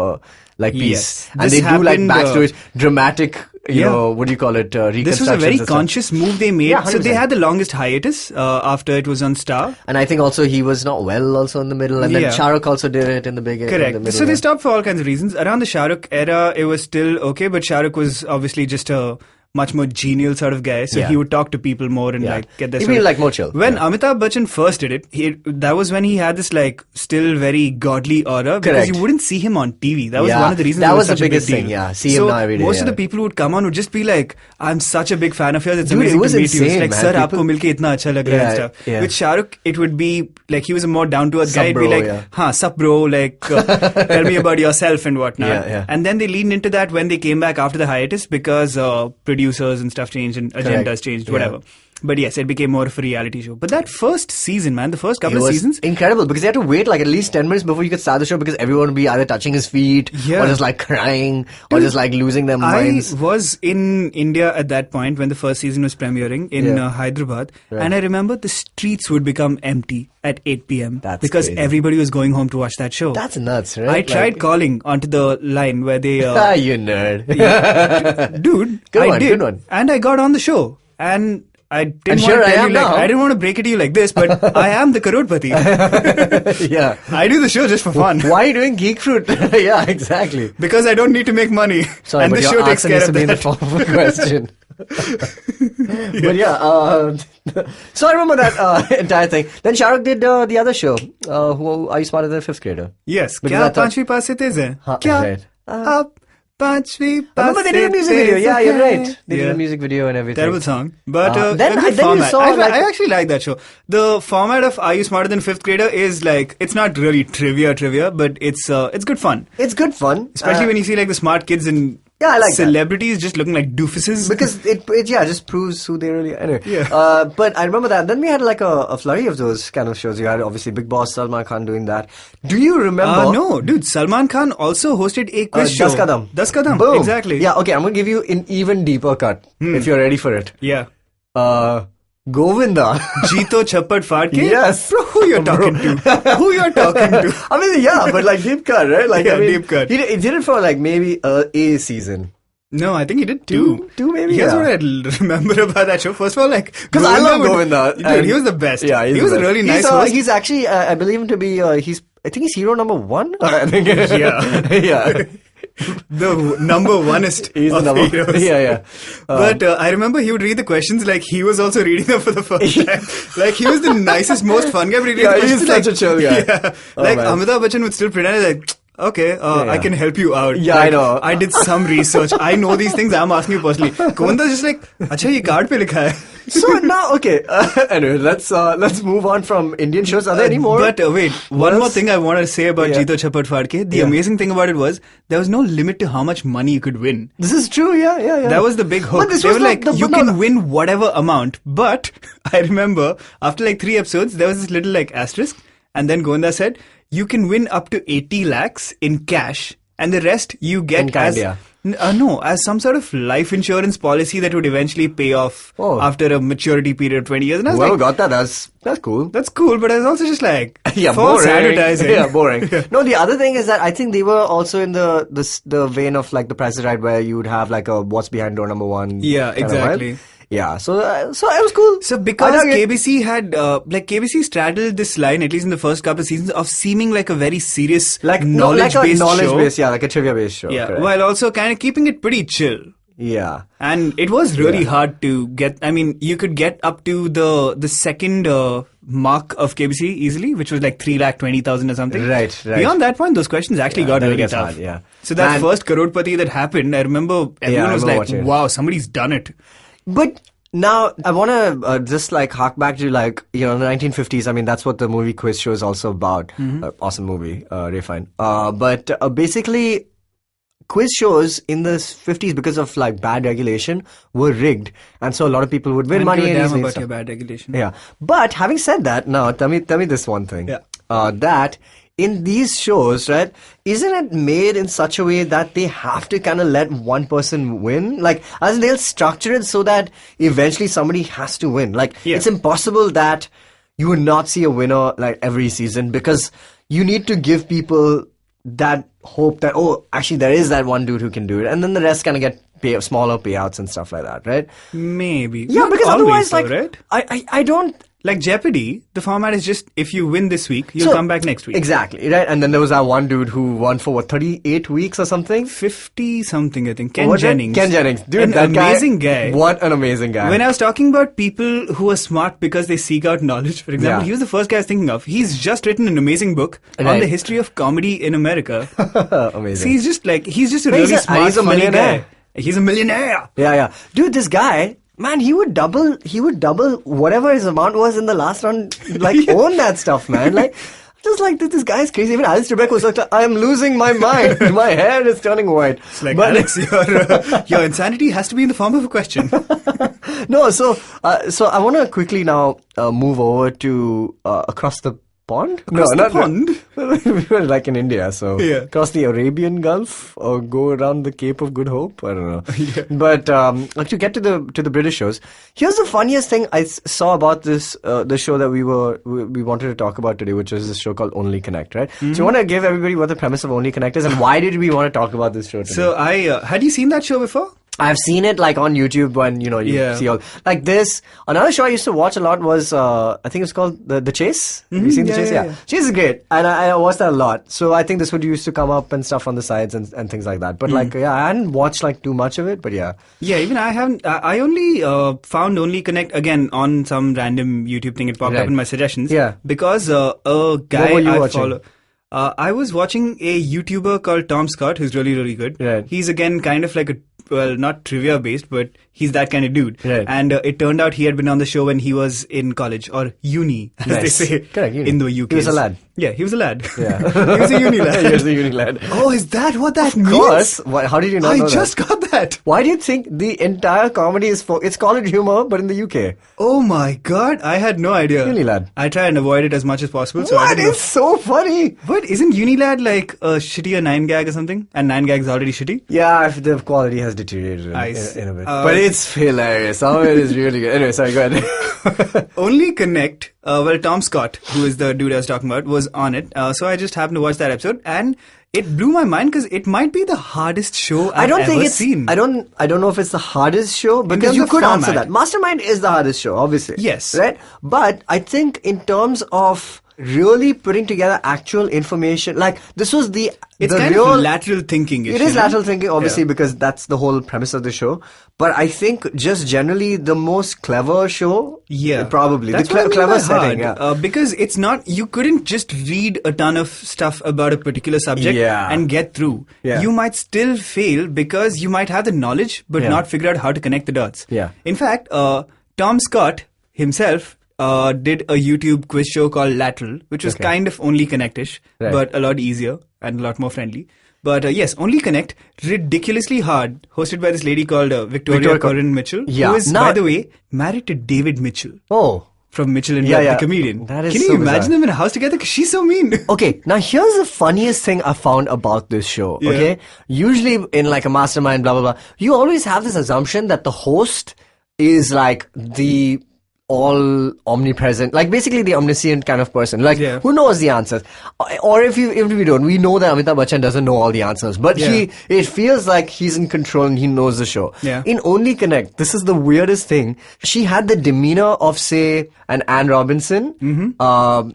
like piece, Yes. and This they do like happened, backstories, dramatic. You yeah. know, what do you call it? This was a very reconstructions and stuff. conscious move they made. Yeah, So they 100%. had the longest hiatus after it was on Star. And I think also he was not well also in the middle, and then Yeah. Shah Rukh also did it in the beginning. Correct. In the middle, So they yeah. stopped for all kinds of reasons. Around the Shah Rukh era, it was still okay, but Shah Rukh was obviously just a much more genial sort of guy. So Yeah. he would talk to people more and Yeah. like get their He'd sort be of- like more chill. When Yeah. Amitabh Bachchan first did it, that was when he had this like still very godly aura because Correct. you wouldn't see him on TV. That was Yeah. one of the reasons That it was the such a big biggest deal. thing, yeah. See him So now every day, most of yeah. the people who would come on would just be like, "I'm such a big fan of yours. It's Dude, amazing it was to meet you." It's insane, like, man. "Sir, People- aapko milke itna acha lag raha hai," and Yeah, stuff. yeah. With Shah Rukh, it would be like he was a more down to earth guy. It'd be bro, like, yeah. "Huh, sup bro, like tell me about yourself and whatnot." Yeah, yeah. And then they leaned into that when they came back after the hiatus because producers and stuff changed and agendas changed, Yeah. whatever. But yes, it became more of a reality show. But that first season, man, the first It couple of was seasons, incredible because they had to wait like at least 10 minutes before you could start the show because everyone would be either touching his feet Yeah. or just like crying or just like losing their I minds. was in India at that point when the first season was premiering in Yeah. Hyderabad, Right. and I remember the streets would become empty at 8 p.m. That's because crazy. everybody was going home to watch that show. That's nuts, right? I tried Like- calling onto the line where they, Ah, you nerd. dude, Good I one, did, good one. and I got on the show, and I didn't And want here to I tell am you like now. I didn't want to break it to you like this, but I am the Karodpati. Yeah. I do the show just for fun. Why are you doing Geek Fruit? Yeah, exactly. Because I don't need to make money. Sorry, and but the your show takes answer care needs of to be in the that. form of a question. But yeah, so I remember that entire thing. Then Shah Rukh did the other show. Who are you part of the fifth grader? Yes. Because क्या I thought- पांचवी पास से तेज है? हाँ, क्या right. आप पांचवी I pass remember they से did a music Tej video. Yeah, you're हैं? right. They did Yeah. a music video and everything. Terrible song, but Then a good you format. saw, like- I actually like that show. The format of Are You Smarter Than Fifth Grader is like it's not really trivia, but it's good fun, It's good fun, especially when you see like the smart kids and Yeah, I like that. celebrities just looking like doofuses. because it just proves who they really are. Anyway, Yeah. but I remember that. Then we had like a flurry of those kind of shows. You had obviously Big Boss, Salman Khan doing that. Do you remember? No, dude. Salman Khan also hosted a quiz show. Das Kadam. Das Kadam. Boom. Exactly. Yeah, okay, I'm going to give you an even deeper cut if you're ready for it. Yeah. Govinda. Jito Chappat Fadke? Yes. Bro, who you're talking to? Who you're talking to? I mean, yeah, but like deep cut, right? Like, Yeah, I mean, deep cut. He did it for like maybe a season. No, I think he did two. Two maybe, Here's yeah. what I remember about that show. First of all, like... Because I love Govinda. Dude, he was the best. Yeah, he was a really nice he's, host. He's actually, I believe him to be, I think he's hero number 1. I think. Yeah. Yeah. the number oneest He's the of number. heroes. Yeah, yeah. But I remember he would read the questions like he was also reading them for the first time. Like he was the nicest, most fun guy. But he'd read Yeah, the questions he's like, such a chill guy. Yeah, Oh, like man. Amitabh Bachchan would still pretend like, okay, Yeah. I can help you out. Yeah, like, I know. I did some research. I know these things. I'm asking you personally. Govinda's just like, अच्छा ये card पे लिखा है. So now, okay. Anyway, let's move on from Indian shows. Are there any more? But wait, one more else? thing I want to say about Yeah. Jito Chappat Fadke. The Yeah. amazing thing about it was there was no limit to how much money you could win. This is true. Yeah, yeah, yeah. That was the big hook. But this They was were not like, the- you but can no- win whatever amount. But I remember after like 3 episodes, there was this little like asterisk. And then Govinda said, you can win up to 80 lakhs in cash. And the rest you get In kind, as... yeah. No, as some sort of life insurance policy that would eventually pay off Oh. after a maturity period of 20 years. And I was Whoever like, got that, that's cool. that's cool. But I was also just like, Yeah, false boring. advertising. Yeah, boring. No, the other thing is that I think they were also in the vein of like the Price is Right, where you would have like a what's behind door number 1. Yeah, kind of vibe. exactly. Yeah, so it was cool. So because I dug it. KBC had, KBC straddled this line, at least in the first couple of seasons, of seeming like a very serious knowledge-based show. Knowledge-based, yeah, like a trivia-based show. Yeah, correct. while also kind of keeping it pretty chill. Yeah. And it was really hard to get. I mean, you could get up to the second mark of KBC easily, which was like 320,000 or something. Right. Beyond that point, those questions actually got then it really gets tough. hard, yeah. So that Man. first Crorepati that happened, I remember everyone I was remember like, watching it. "Wow, somebody's done it." But now I want to just like hark back to like, the 1950s. I mean, that's what the movie Quiz Show is also about. Awesome movie, Ray Fine. But basically, quiz shows in the 50s, because of like bad regulation, were rigged, and so a lot of people would win money. Damn easily and about stuff. your bad regulation. Yeah, but having said that, now tell me this one thing. Yeah. That in these shows, right, isn't it made in such a way that they have to kind of let one person win? Like, as in they'll structure it so that eventually somebody has to win. Like, it's impossible that you would not see a winner like every season, because you need to give people that hope that, oh, actually there is that one dude who can do it, and then the rest kind of get smaller payouts and stuff like that, right? Maybe. Yeah, Not because always otherwise, though, like, right? I don't. Like Jeopardy, the format is just, if you win this week, you'll come back next week. Exactly, right? And then there was that one dude who won for 38 weeks or something? 50 something, I think. Ken Was it? Jennings. Ken Jennings. Dude, an that amazing guy. What an amazing guy. When I was talking about people who are smart because they seek out knowledge, for example, he was the first guy I was thinking of. He's just written an amazing book on the history of comedy in America. Amazing. So he's just a really smart, he's a funny millionaire. guy. He's a millionaire. Yeah. Dude, this guy, man, he would double whatever his amount was in the last round, like, own that stuff, man. Like, just like, this guy's crazy. Even Alice Trebek was like, I'm losing my mind. My hair is turning white. It's like, Alex, your insanity has to be in the form of a question. No, so I want to quickly now move over to across the pond? Across the pond? We were like in India, so Yeah. across the Arabian Gulf or go around the Cape of Good Hope. I don't know. But like to get to the British shows, here's the funniest thing I saw about this the show that we wanted to talk about today, which is this show called Only Connect, right? So you want to give everybody what the premise of Only Connect is and why did we want to talk about this show today? So had you seen that show before? I've seen it like on YouTube when you see all like this. Another show I used to watch a lot was I think it's called The Chase. Have you seen The Chase? Yeah. Chase is great, and I watched that a lot. So I think this would used to come up and stuff on the sides and things like that. But I hadn't watched like too much of it. But yeah, even I haven't. I only found Only Connect again on some random YouTube thing. It popped up in my suggestions. Yeah, because a guy what were you I watching? follow. I was watching a YouTuber called Tom Scott, who's really, really good. Right. He's again kind of like not trivia based, but he's that kind of dude. Right. And it turned out he had been on the show when he was in college or uni, as they say. Correct, uni. In the UK. He was a lad. Yeah, he was a lad. Yeah. He was a uni lad. He was a uni lad. Oh, is that what that Of means? course. How did you not know I just that? got that. Why do you think the entire comedy is it's college humor, but in the UK? Oh my god, I had no idea. Uni lad. I try and avoid it as much as possible. So I What? don't know. It's so funny. But isn't Unilad like a shittier 9gag or something? And 9gag's already shitty? Yeah, if the quality has deteriorated in a bit. But it's hilarious. Some of it is really good. Anyway, sorry, go ahead. Only Connect, Tom Scott, who is the dude I was talking about, was on it. So I just happened to watch that episode and it blew my mind because it might be the hardest show I've ever seen. I don't know if it's the hardest show because terms you of could answer format. that. Mastermind is the hardest show, obviously. Yes. Right? But I think in terms of really putting together actual information, like this was It's the kind real of lateral thinking. It is lateral thinking, obviously, because that's the whole premise of the show. But I think just generally the most clever show, probably That's the what I mean clever by setting. hard, because it's not. You couldn't just read a ton of stuff about a particular subject and get through. Yeah. You might still fail because you might have the knowledge but not figure out how to connect the dots. Yeah. In fact, Tom Scott himself did a YouTube quiz show called Lateral, which was kind of Only Connect-ish, but a lot easier and a lot more friendly. But yes, Only Connect, ridiculously hard, hosted by this lady called Victoria Corinne Mitchell, who is, by the way, married to David Mitchell. Oh. From Mitchell and Webb, the comedian. That is Can you so imagine bizarre. them in a house together? Because she's so mean. Okay, now here's the funniest thing I found about this show, okay? Usually in like a mastermind, blah, blah, blah, you always have this assumption that the host is like the all omnipresent, like basically the omniscient kind of person, like Yeah. who knows the answers. Or if we don't, we know that Amitabh Bachchan doesn't know all the answers, but it feels like he's in control and he knows the show. Yeah. In Only Connect, this is the weirdest thing. She had the demeanor of, say, an Anne Robinson,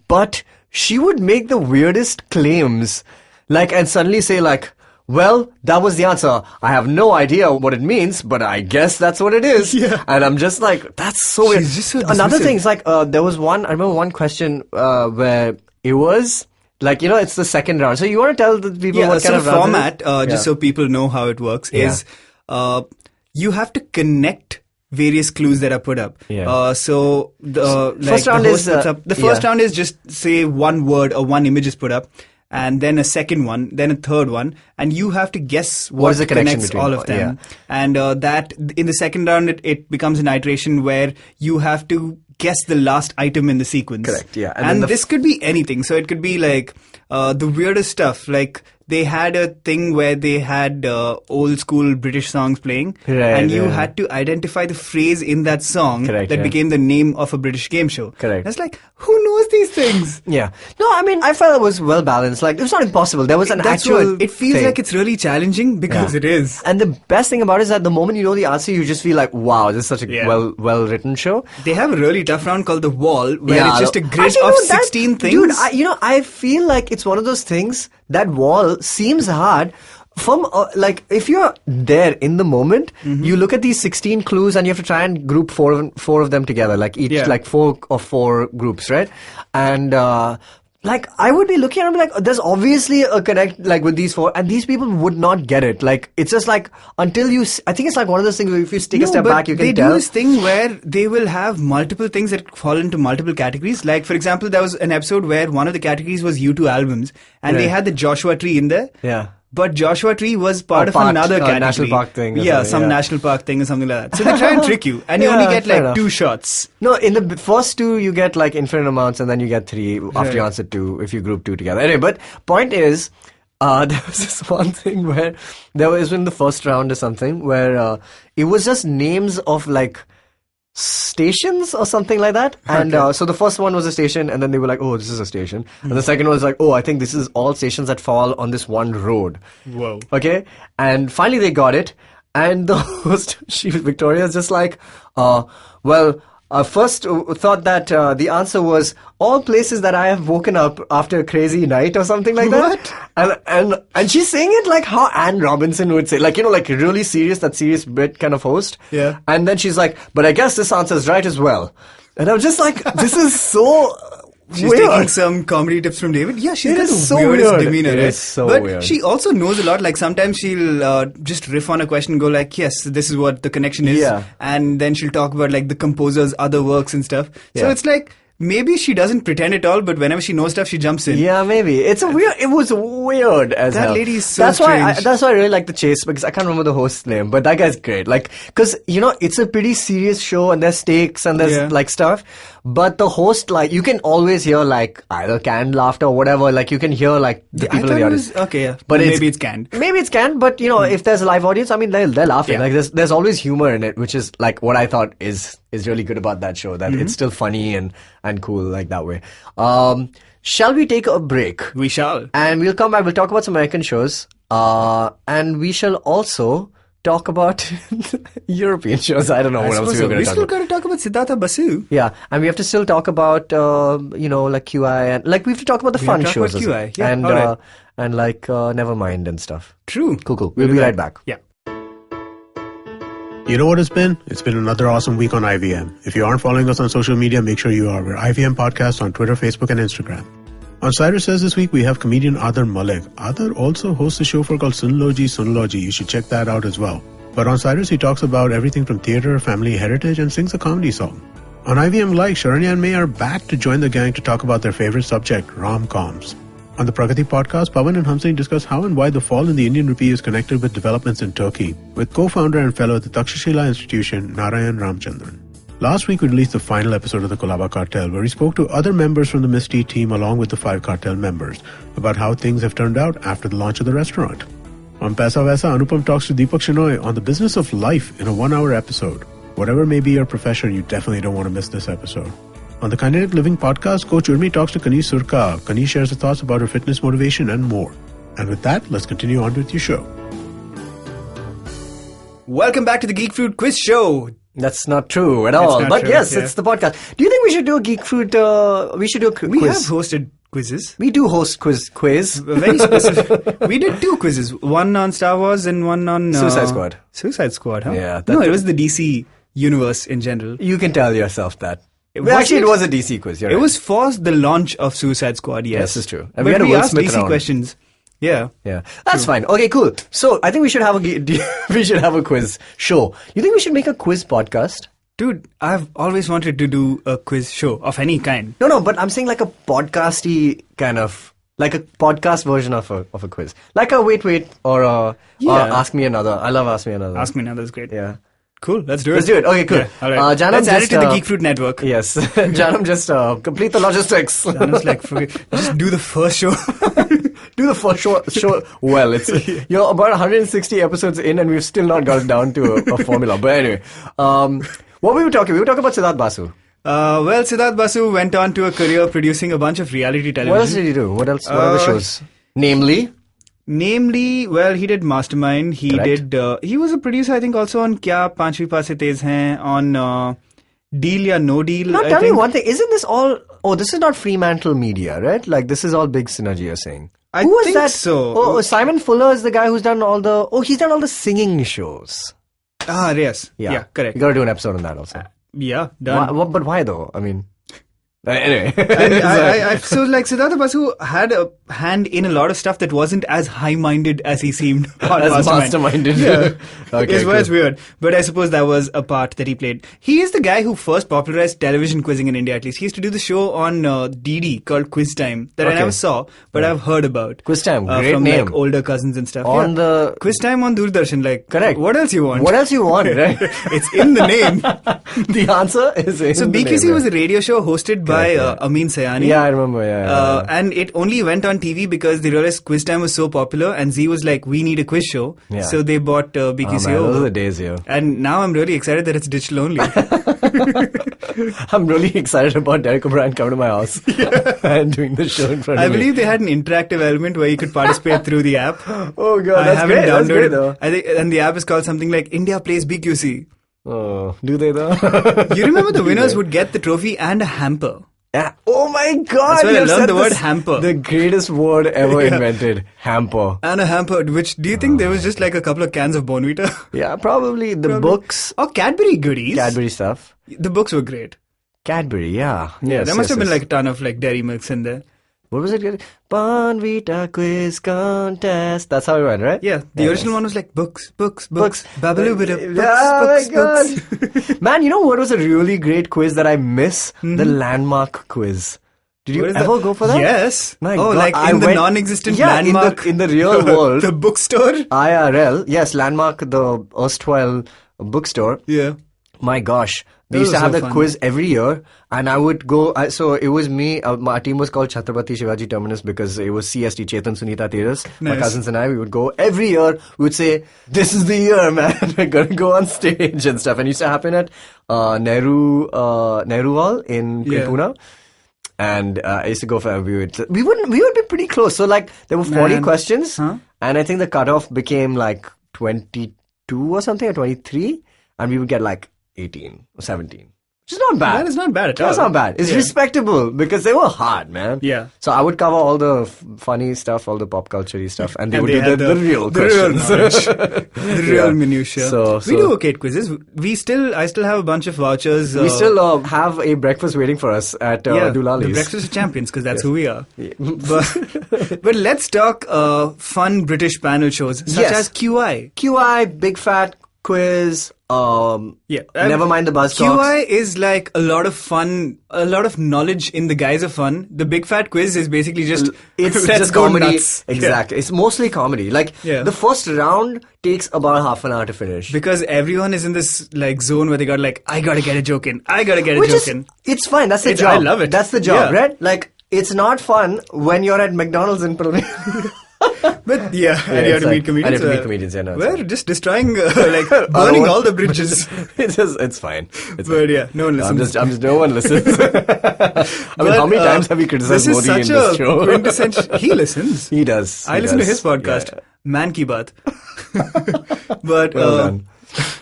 but she would make the weirdest claims, like, and suddenly say like, well, that was the answer. I have no idea what it means, but I guess that's what it is. Yeah. And I'm just like, that's so weird. She's just so Another dismissive. thing is like, there was one, I remember one question where it was like, it's the second round. So you want to tell the people what so kind the of round it format, is? just so people know how it works, Yeah. is you have to connect various clues that are put up. Yeah. So the First like round the host is, puts up, the first yeah. round is just say one word or one image is put up, and then a second one, then a third one, and you have to guess what is the connection connects between all of them. yeah. And that in the second round, it becomes an iteration where you have to guess the last item in the sequence. Correct, yeah. And And then this could be anything. So it could be like the weirdest stuff. Like they had a thing where they had old school British songs playing, Right, and you yeah. had to identify the phrase in that song Correct, that yeah. became the name of a British game show. Correct. And it's like, who knows these things? Yeah. No, I mean, I felt it was well balanced. Like, it was not impossible. There was an That's actual what it feels thing. like. It's really challenging because Yeah. it is. And the best thing about it is that the moment you know the answer, you just feel like, wow, this is such a Yeah. well written show. They have a really tough round called The Wall, where it's just a grid Actually, of no, that- 16 things. Dude, I feel like it's one of those things, that wall seems hard. From, like, if you're there in the moment, you look at these 16 clues and you have to try and group four of them together, like each, Yeah. like four groups, right? And, like, I would be looking at them like, there's obviously a connect, like, with these four, and these people would not get it. Like, it's just like, until you, I think it's like one of those things where if you take a step but back, you can they tell. do this thing where they will have multiple things that fall into multiple categories. Like, for example, there was an episode where one of the categories was U2 albums, and they Right. had the Joshua Tree in there. Yeah. But Joshua Tree was part of park, another category. national park thing or Yeah, something, some yeah. national park thing or something like that. So they try and trick you, and you Yeah, only get fair like enough. 2 shots. No, in the first two, you get like infinite amounts, and then you get 3 after you Right. answer 2 if you group 2 together. Anyway, but point is, there was this one thing where there was in the first round or something where it was just names of like stations or something like that. And so the first one was a station, and then they were like, oh, this is a station. And the second one was like, oh, I think this is all stations that fall on this one road. Whoa. Okay? And finally they got it. And the host, Victoria's just like, well, first thought that the answer was all places that I have woken up after a crazy night or something like that. And she's saying it like how Anne Robinson would say, like, like really serious, that serious bit kind of host. Yeah. And then she's like, but I guess this answer is right as well. And I'm just like, this is so She's weird. taking some comedy tips from David. Yeah, she's It got is the so weirdest weird. demeanor. It right? is so but weird. she also knows a lot. Like sometimes she'll just riff on a question and go like, yes, this is what the connection is. Yeah. And then she'll talk about like the composer's other works and stuff. So Yeah. it's like, maybe she doesn't pretend at all, but whenever she knows stuff, she jumps in. Yeah, maybe. It was weird as That hell. lady is so that's why strange. that's why I really like The Chase, because I can't remember the host's name, but that guy's great. Like, cause, it's a pretty serious show and there's stakes and there's Yeah. like stuff, but the host, like, you can always hear like either canned laughter or whatever, like you can hear like the I people in thought the it audience. was, okay, yeah. But Maybe it's canned. Maybe it's canned, but if there's a live audience, I mean, they're laughing. Yeah. Like, there's always humor in it, which is like what I thought is really good about that show, that it's still funny and cool like that way. Shall we take a break? We shall. And we'll come back. We'll talk about some American shows. And we shall also talk about European shows. I don't know what else we were going We to talk still about. got to talk about Siddhartha Basu. Yeah, and we have to still talk about, like QI, and like we have to talk about the We fun have to talk shows. about QI. Yeah, and alright. and like Nevermind and stuff. True. Cool. We'll be right back. Yeah. You know what it's been? It's been another awesome week on IVM. If you aren't following us on social media, make sure you are. We're IVM Podcast on Twitter, Facebook, and Instagram. On Cider Says this week, we have comedian Adar Malik. Adar also hosts a show for called Sunology. You should check that out as well. But on Ciders, he talks about everything from theater, family heritage, and sings a comedy song. On IVM Like, Sharanya and May are back to join the gang to talk about their favorite subject, rom-coms. On the Pragati podcast, Pawan and Hamsini discuss how and why the fall in the Indian rupee is connected with developments in Turkey, with co-founder and fellow at the Takshashila Institution, Narayan Ramchandran. Last week, we released the final episode of the Kolaba Cartel, where we spoke to other members from the Misty team along with the 5 cartel members about how things have turned out after the launch of the restaurant. On Paisa Vaisa, Anupam talks to Deepak Shenoy on the business of life in a 1-hour episode. Whatever may be your profession, you definitely don't want to miss this episode. On the Kinetic Living podcast, Coach Urmi talks to Kanish Surka. Kanish shares her thoughts about her fitness motivation and more. And with that, let's continue on with your show. Welcome back to the Geek Fruit Quiz Show. That's not true at all. not But true, yes, yeah. it's the podcast. Do you think we should do a Geek Fruit? We should do a quiz. We have hosted quizzes. We do host quiz. Very specific. We did 2 quizzes. One on Star Wars and one on... Suicide Squad. Suicide Squad, huh? Yeah, No, it was the DC universe in general. You can tell yourself that. Wasn't Actually, it it? was a DC quiz. You're It right. was for the launch of Suicide Squad, yes. Yes, it's true. But And we had a we Will asked Smith DC round. questions. Yeah. Yeah, that's fine. Okay, cool. So I think we should have we should have a quiz show. You think we should make a quiz podcast? Dude, I've always wanted to do a quiz show of any kind. No, but I'm saying like a podcasty kind of, like a podcast version of a quiz, like a wait or a Yeah. or Ask Me Another. I love Ask Me Another. Ask me now, that's great. Yeah. Cool, let's do it. Let's do it. Okay, cool. Yeah, all right. Janam Let's add it just, to the Geek Fruit Network. Yes, Janam just complete the logistics. Janam's like, just do the first show. Do the first show well. It's you're about 160 episodes in, and we've still not got it down to a formula. But anyway, what were we talking? We were talking about Siddharth Basu. Well, Siddharth Basu went on to a career producing a bunch of reality television. What else did he do? What else? What other shows? Namely, well, he did Mastermind. He Correct. did. He was a producer, I think, also on Kya Panchvi Paase Tez Hain, on Deal ya No Deal. Now I tell me think. one thing. Isn't this all? Oh, this is not Fremantle Media, right? Like this is all big synergy. You're saying. I Who was think that? so. Oh, Simon Fuller is the guy who's done all the. Oh, he's done all the singing shows. Ah, yes. Yeah, correct. You got to do an episode on that also. Yeah, done. But why though? I mean, anyway. I so like Siddhartha Basu had a hand in a lot of stuff that wasn't as high-minded as he seemed on As Mastermind. masterminded. Yeah. Okay, It's cool. weird. But I suppose that was a part that he played. He is the guy who first popularized television quizzing in India, at least. He used to do the show on DD called Quiz Time that I Okay. never saw, but I've heard about. Quiz Time, great from name. like older cousins and stuff. On the- Quiz Time on Doordarshan, like Correct. What else you want? What else you want, right? It's in the name. The answer is in So the BQC name, was yeah. a radio show hosted by Correct, yeah. Amin Sayani. Yeah, I remember. Yeah. And it only went on TV because they realized Quiz Time was so popular, and Z was like, "We need a quiz show." Yeah. So they bought BQC man, over. those are the days, yeah. And now I'm really excited that it's digital only. I'm really excited about Derek O'Brien coming to my house and doing the show in front I of me. believe they had an interactive element where you could participate through the app. Oh god, I that's haven't great. That's great downloaded. though. I think, and the app is called something like India Plays BQC. Oh, do they though? You remember the Do winners they? would get the trophy and a hamper. Yeah. Oh my god! That's where I you've learned said the word this- hamper. The greatest word ever invented. Hamper. And a hamper, which do you think there was just like a couple of cans of Bonvita? Yeah, probably the books. Or Cadbury goodies. Cadbury stuff. The books were great. Cadbury, yeah. Yeah, Yes, there must yes, have been yes. like a ton of like dairy milks in there. What was it? Bonvita quiz contest. That's how it went, right? Yeah, the original one was like books. Babaloo bit of Oh books. my god. Man, you know what was a really great quiz that I miss? The landmark quiz. Did you What is ever that? go for that? Yes. My oh, God, like I in the went- non-existent Yeah, landmark. in the real world. The bookstore. IRL. Yes, landmark, the erstwhile bookstore. Yeah. My gosh. They That used to was have so that fun. quiz every year, and I would go. So it was me. My team was called Chhatrapati Shivaji Terminus because it was CST, Chetan Sunita Theatres. My Nice. cousins and I, we would go every year. We would say, "This is the year, man. We're gonna go on stage and stuff." And it used to happen at Nehru Hall in Yeah. Pune. And I used to go for we would be pretty close. So like there were 40 Man. questions, Huh? and I think the cutoff became like 22 or something, or 23, and we would get like 18 or 17. Which is not bad. That is not bad at all. That's not bad. It's Yeah. respectable because they were hard, man. Yeah. So I would cover all the funny stuff, all the pop culture stuff, and they would do had the real the real questions. knowledge. The real Yeah. minutia. So- we do okay at quizzes. I still have a bunch of vouchers. We still have a breakfast waiting for us at the Dulali's. Breakfast of Champions, because that's who we are. But let's talk fun British panel shows such Yes. as QI. QI, Big Fat Quiz. Yeah, Never mind the buzz talks. QI is like a lot of fun, a lot of knowledge in the guise of fun. The Big Fat Quiz is basically just It's let's just go comedy. nuts. Exactly. It's mostly comedy. Like Yeah. the first round takes about half an hour to finish. Because everyone is in this like zone where they got like, I gotta get a joke in. I gotta get a Which joke is, in. it's fine. That's the I job. love it. That's the job, Yeah. right? Like, it's not fun when you're at McDonald's in Pune. But yeah, and you have to meet comedians. I have to meet comedians, yeah. No, we're just destroying, burning all the bridges. It's fine. But yeah, no one listens. No one listens. I mean, how many times have we criticized Modi in this show? Quintessential. He listens. He does. I listen to his podcast, Man Ki Baat. But well done.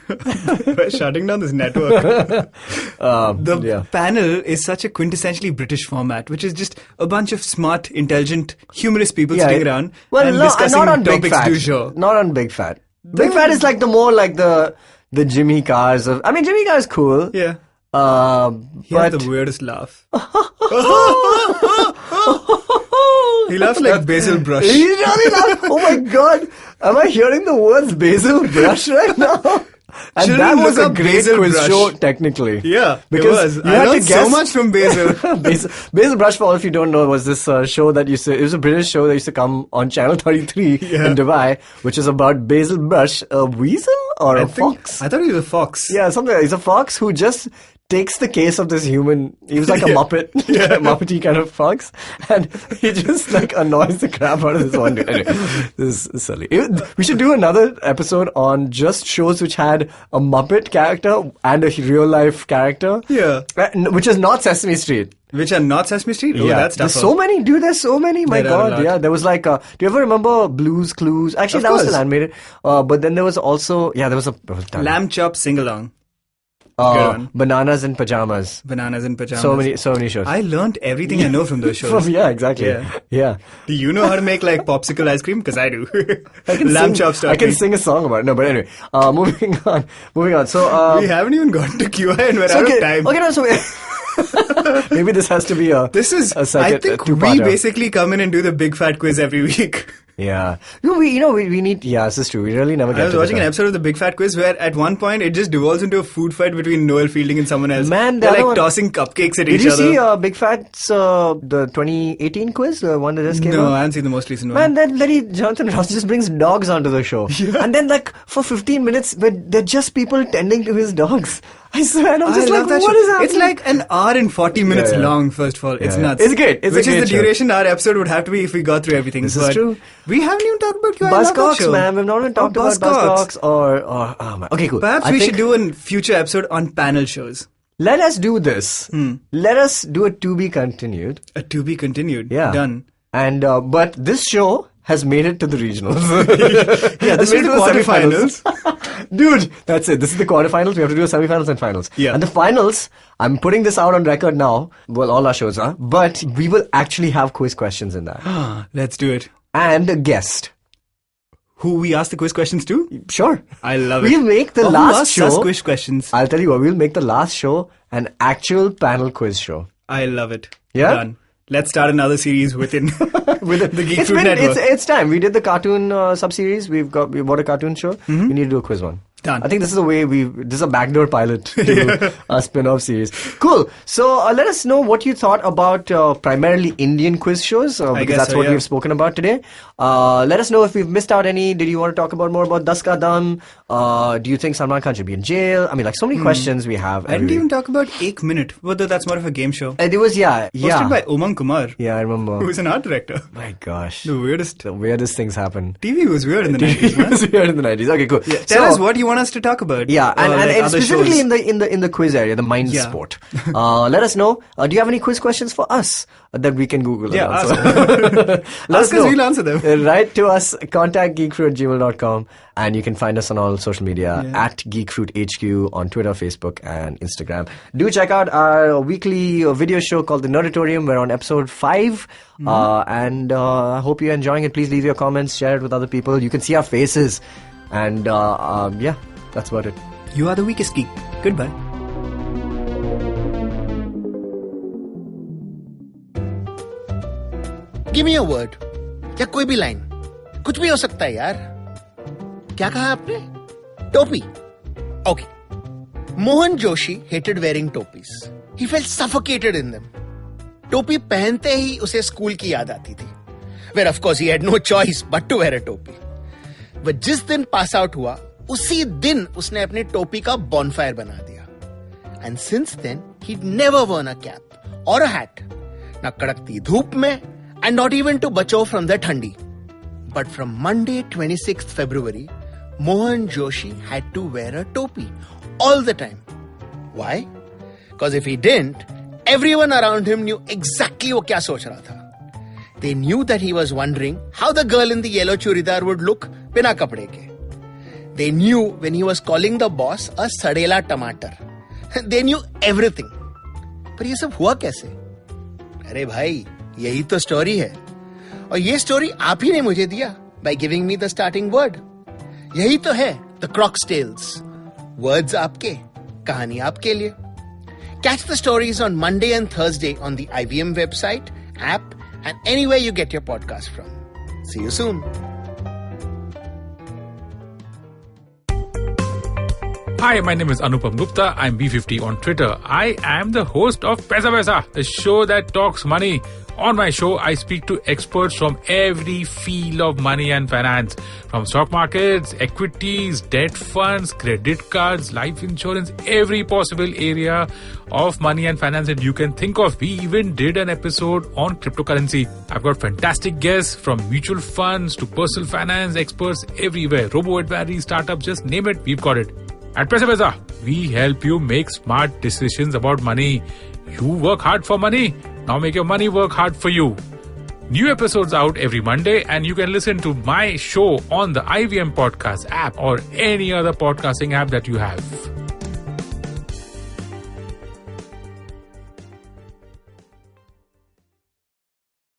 we're shutting down this network. The panel is such a quintessentially British format, which is just a bunch of smart, intelligent, humorous people sitting around and discussing not on topics Big Fat. du jour. Not on Big Fat. Big Fat is like the Jimmy Carrs of. I mean, Jimmy Carr is cool. Yeah. He But has the weirdest laugh. He laughs like Basil Brush. he really laughs. Oh my god! Am I hearing the words Basil Brush right now? And Children that was look a up great Basil quiz Brush. show, technically. Yeah, because it was. you I had to learned guess so much from Basil. Basil Brush, for all of you don't know, was this show that it was a British show that used to come on Channel 33 in Dubai, which is about Basil Brush, a weasel or a fox? I thought he was a fox. Yeah, something like that. He's a fox who just takes the case of this human. He was like a Muppet, Muppety kind of fox, and he just like annoys the crap out of this one dude. Anyway, this is silly. We should do another episode on just shows which had a Muppet character and a real life character. Yeah. Which is not Sesame Street. Which are not Sesame Street? Oh, that's tougher. There's so many, dude. There's so many. My God. Yeah. There was like, do you ever remember Blue's Clues? Actually, that was still animated. But then there was also, there was a Lamb Chop Sing-Along. Bananas in Pajamas. Bananas in Pajamas. So many shows. I learned everything I know from those shows. Yeah, exactly. Yeah. Do you know how to make like popsicle ice cream? Because I do. Lamb chop stuff. I can sing a song about it. No, but anyway, moving on. So we haven't even gotten to QI and we're out of time. Okay, no, so maybe this has to be a I think we basically come in and do the big fat quiz every week. Yeah. We need, this is true. We really never get to I was watching an episode of the Big Fat Quiz where at one point it just devolves into a food fight between Noel Fielding and someone else. Man, they're like tossing cupcakes at each other. Did you see Big Fat's, the 2018 quiz, the one that just came out? No, I haven't seen the most recent one. Man, that bloody Jonathan Ross just brings dogs onto the show. Yeah. And then like for 15 minutes, they're just people tending to his dogs. I swear, and I'm just like, what is happening? It's like an hour and 40 minutes long, first of all. It's nuts. It's great. Which is the duration our episode would have to be if we got through everything. This is true. We haven't even talked about Buzzcocks, man. We've not even talked about Buzzcocks or okay, cool. Perhaps we should do a future episode on panel shows. Let us do this. Let us do a to be continued. A to be continued. Yeah. Done. And but this show has made it to the regionals. This is the quarterfinals. Dude, that's it. This is the quarterfinals. We have to do a semifinals and finals. Yeah. And the finals, I'm putting this out on record now. Well, all our shows are. But we will actually have quiz questions in that. Let's do it. And a guest. Who we ask the quiz questions to? Sure. I love it. We'll make the last show. Us quiz questions. I'll tell you what, we'll make the last show an actual panel quiz show. I love it. Yeah? Done. Let's start another series within the Geek Fruit Network. It's time. We did the cartoon sub-series. We bought a cartoon show. We need to do a quiz one. Done. I think this is the way this is a backdoor pilot to a spin-off series. Cool. So let us know what you thought about primarily Indian quiz shows, because that's what we've spoken about today. Let us know if we've missed out any. Did you want to talk about more about Das Ka Dam? Do you think Salman Khan should be in jail? I mean, like so many questions we have. I didn't even talk about Ek Minute, whether that's more of a game show. It was, Hosted by Umang Kumar. Yeah, I remember. Who's an art director. My gosh. The weirdest things happen. TV was weird in the 90s, man. It was weird in the 90s. Okay, cool. Yeah, tell us what you want us to talk about. Yeah, and like specifically shows. in the quiz area, the mind sport. Let us know. Do you have any quiz questions for us that we can Google? Yeah, ask us, we'll answer them. Write to us, contact geekfruit@gmail.com, and you can find us on all social media at geekfruithq on Twitter, Facebook, and Instagram. Do check out our weekly video show called The Nerdatorium. We're on episode 5, and I hope you're enjoying it. Please leave your comments, share it with other people. You can see our faces, and that's about it. You are the weakest geek. Goodbye. Give me a word. या कोई भी line. कुछ भी हो सकता है यार. क्या कहा आपने? टोपी. Okay. Mohan Joshi hated wearing topis. He felt suffocated in them. टोपी पहनते ही उसे स्कूल की याद आती थी. Where of course he had no choice but to wear a टोपी. वह जिस दिन पास आउट हुआ, उसी दिन उसने अपनी टोपी का bonfire बना दिया. And since then, he'd never worn a cap or a hat. ना कड़कती धूप में, and not even to बचाओ from the ठंडी. But from Monday 26th February, Mohan Joshi had to wear a topi all the time. Why? Because if he didn't, everyone around him knew exactly what kya soch raha tha. They knew that he was wondering how the girl in the yellow churidar would look bina kapde ke. They knew when he was calling the boss a sadela tomato. They knew everything. पर ये सब हुआ कैसे? अरे भाई, यही तो story है. और ये स्टोरी आप ही ने मुझे दिया by giving me the starting word. यही तो है The Croc's Tales. Words आपके, कहानी आपके लिए. Catch the stories on Monday and Thursday on the IVM website, app, and anywhere you get your podcast from. See you soon. Hi, my name is Anupam Gupta. I'm B50 on Twitter. I am the host of Paisa Vaisa, the show that talks money. On my show, I speak to experts from every field of money and finance. From stock markets, equities, debt funds, credit cards, life insurance, every possible area of money and finance that you can think of. We even did an episode on cryptocurrency. I've got fantastic guests from mutual funds to personal finance experts everywhere. Robo-advisory, startups, just name it, we've got it. At Paisa Vaisa, we help you make smart decisions about money. You work hard for money. Now make your money work hard for you. New episodes out every Monday, and you can listen to my show on the IVM Podcast app or any other podcasting app that you have.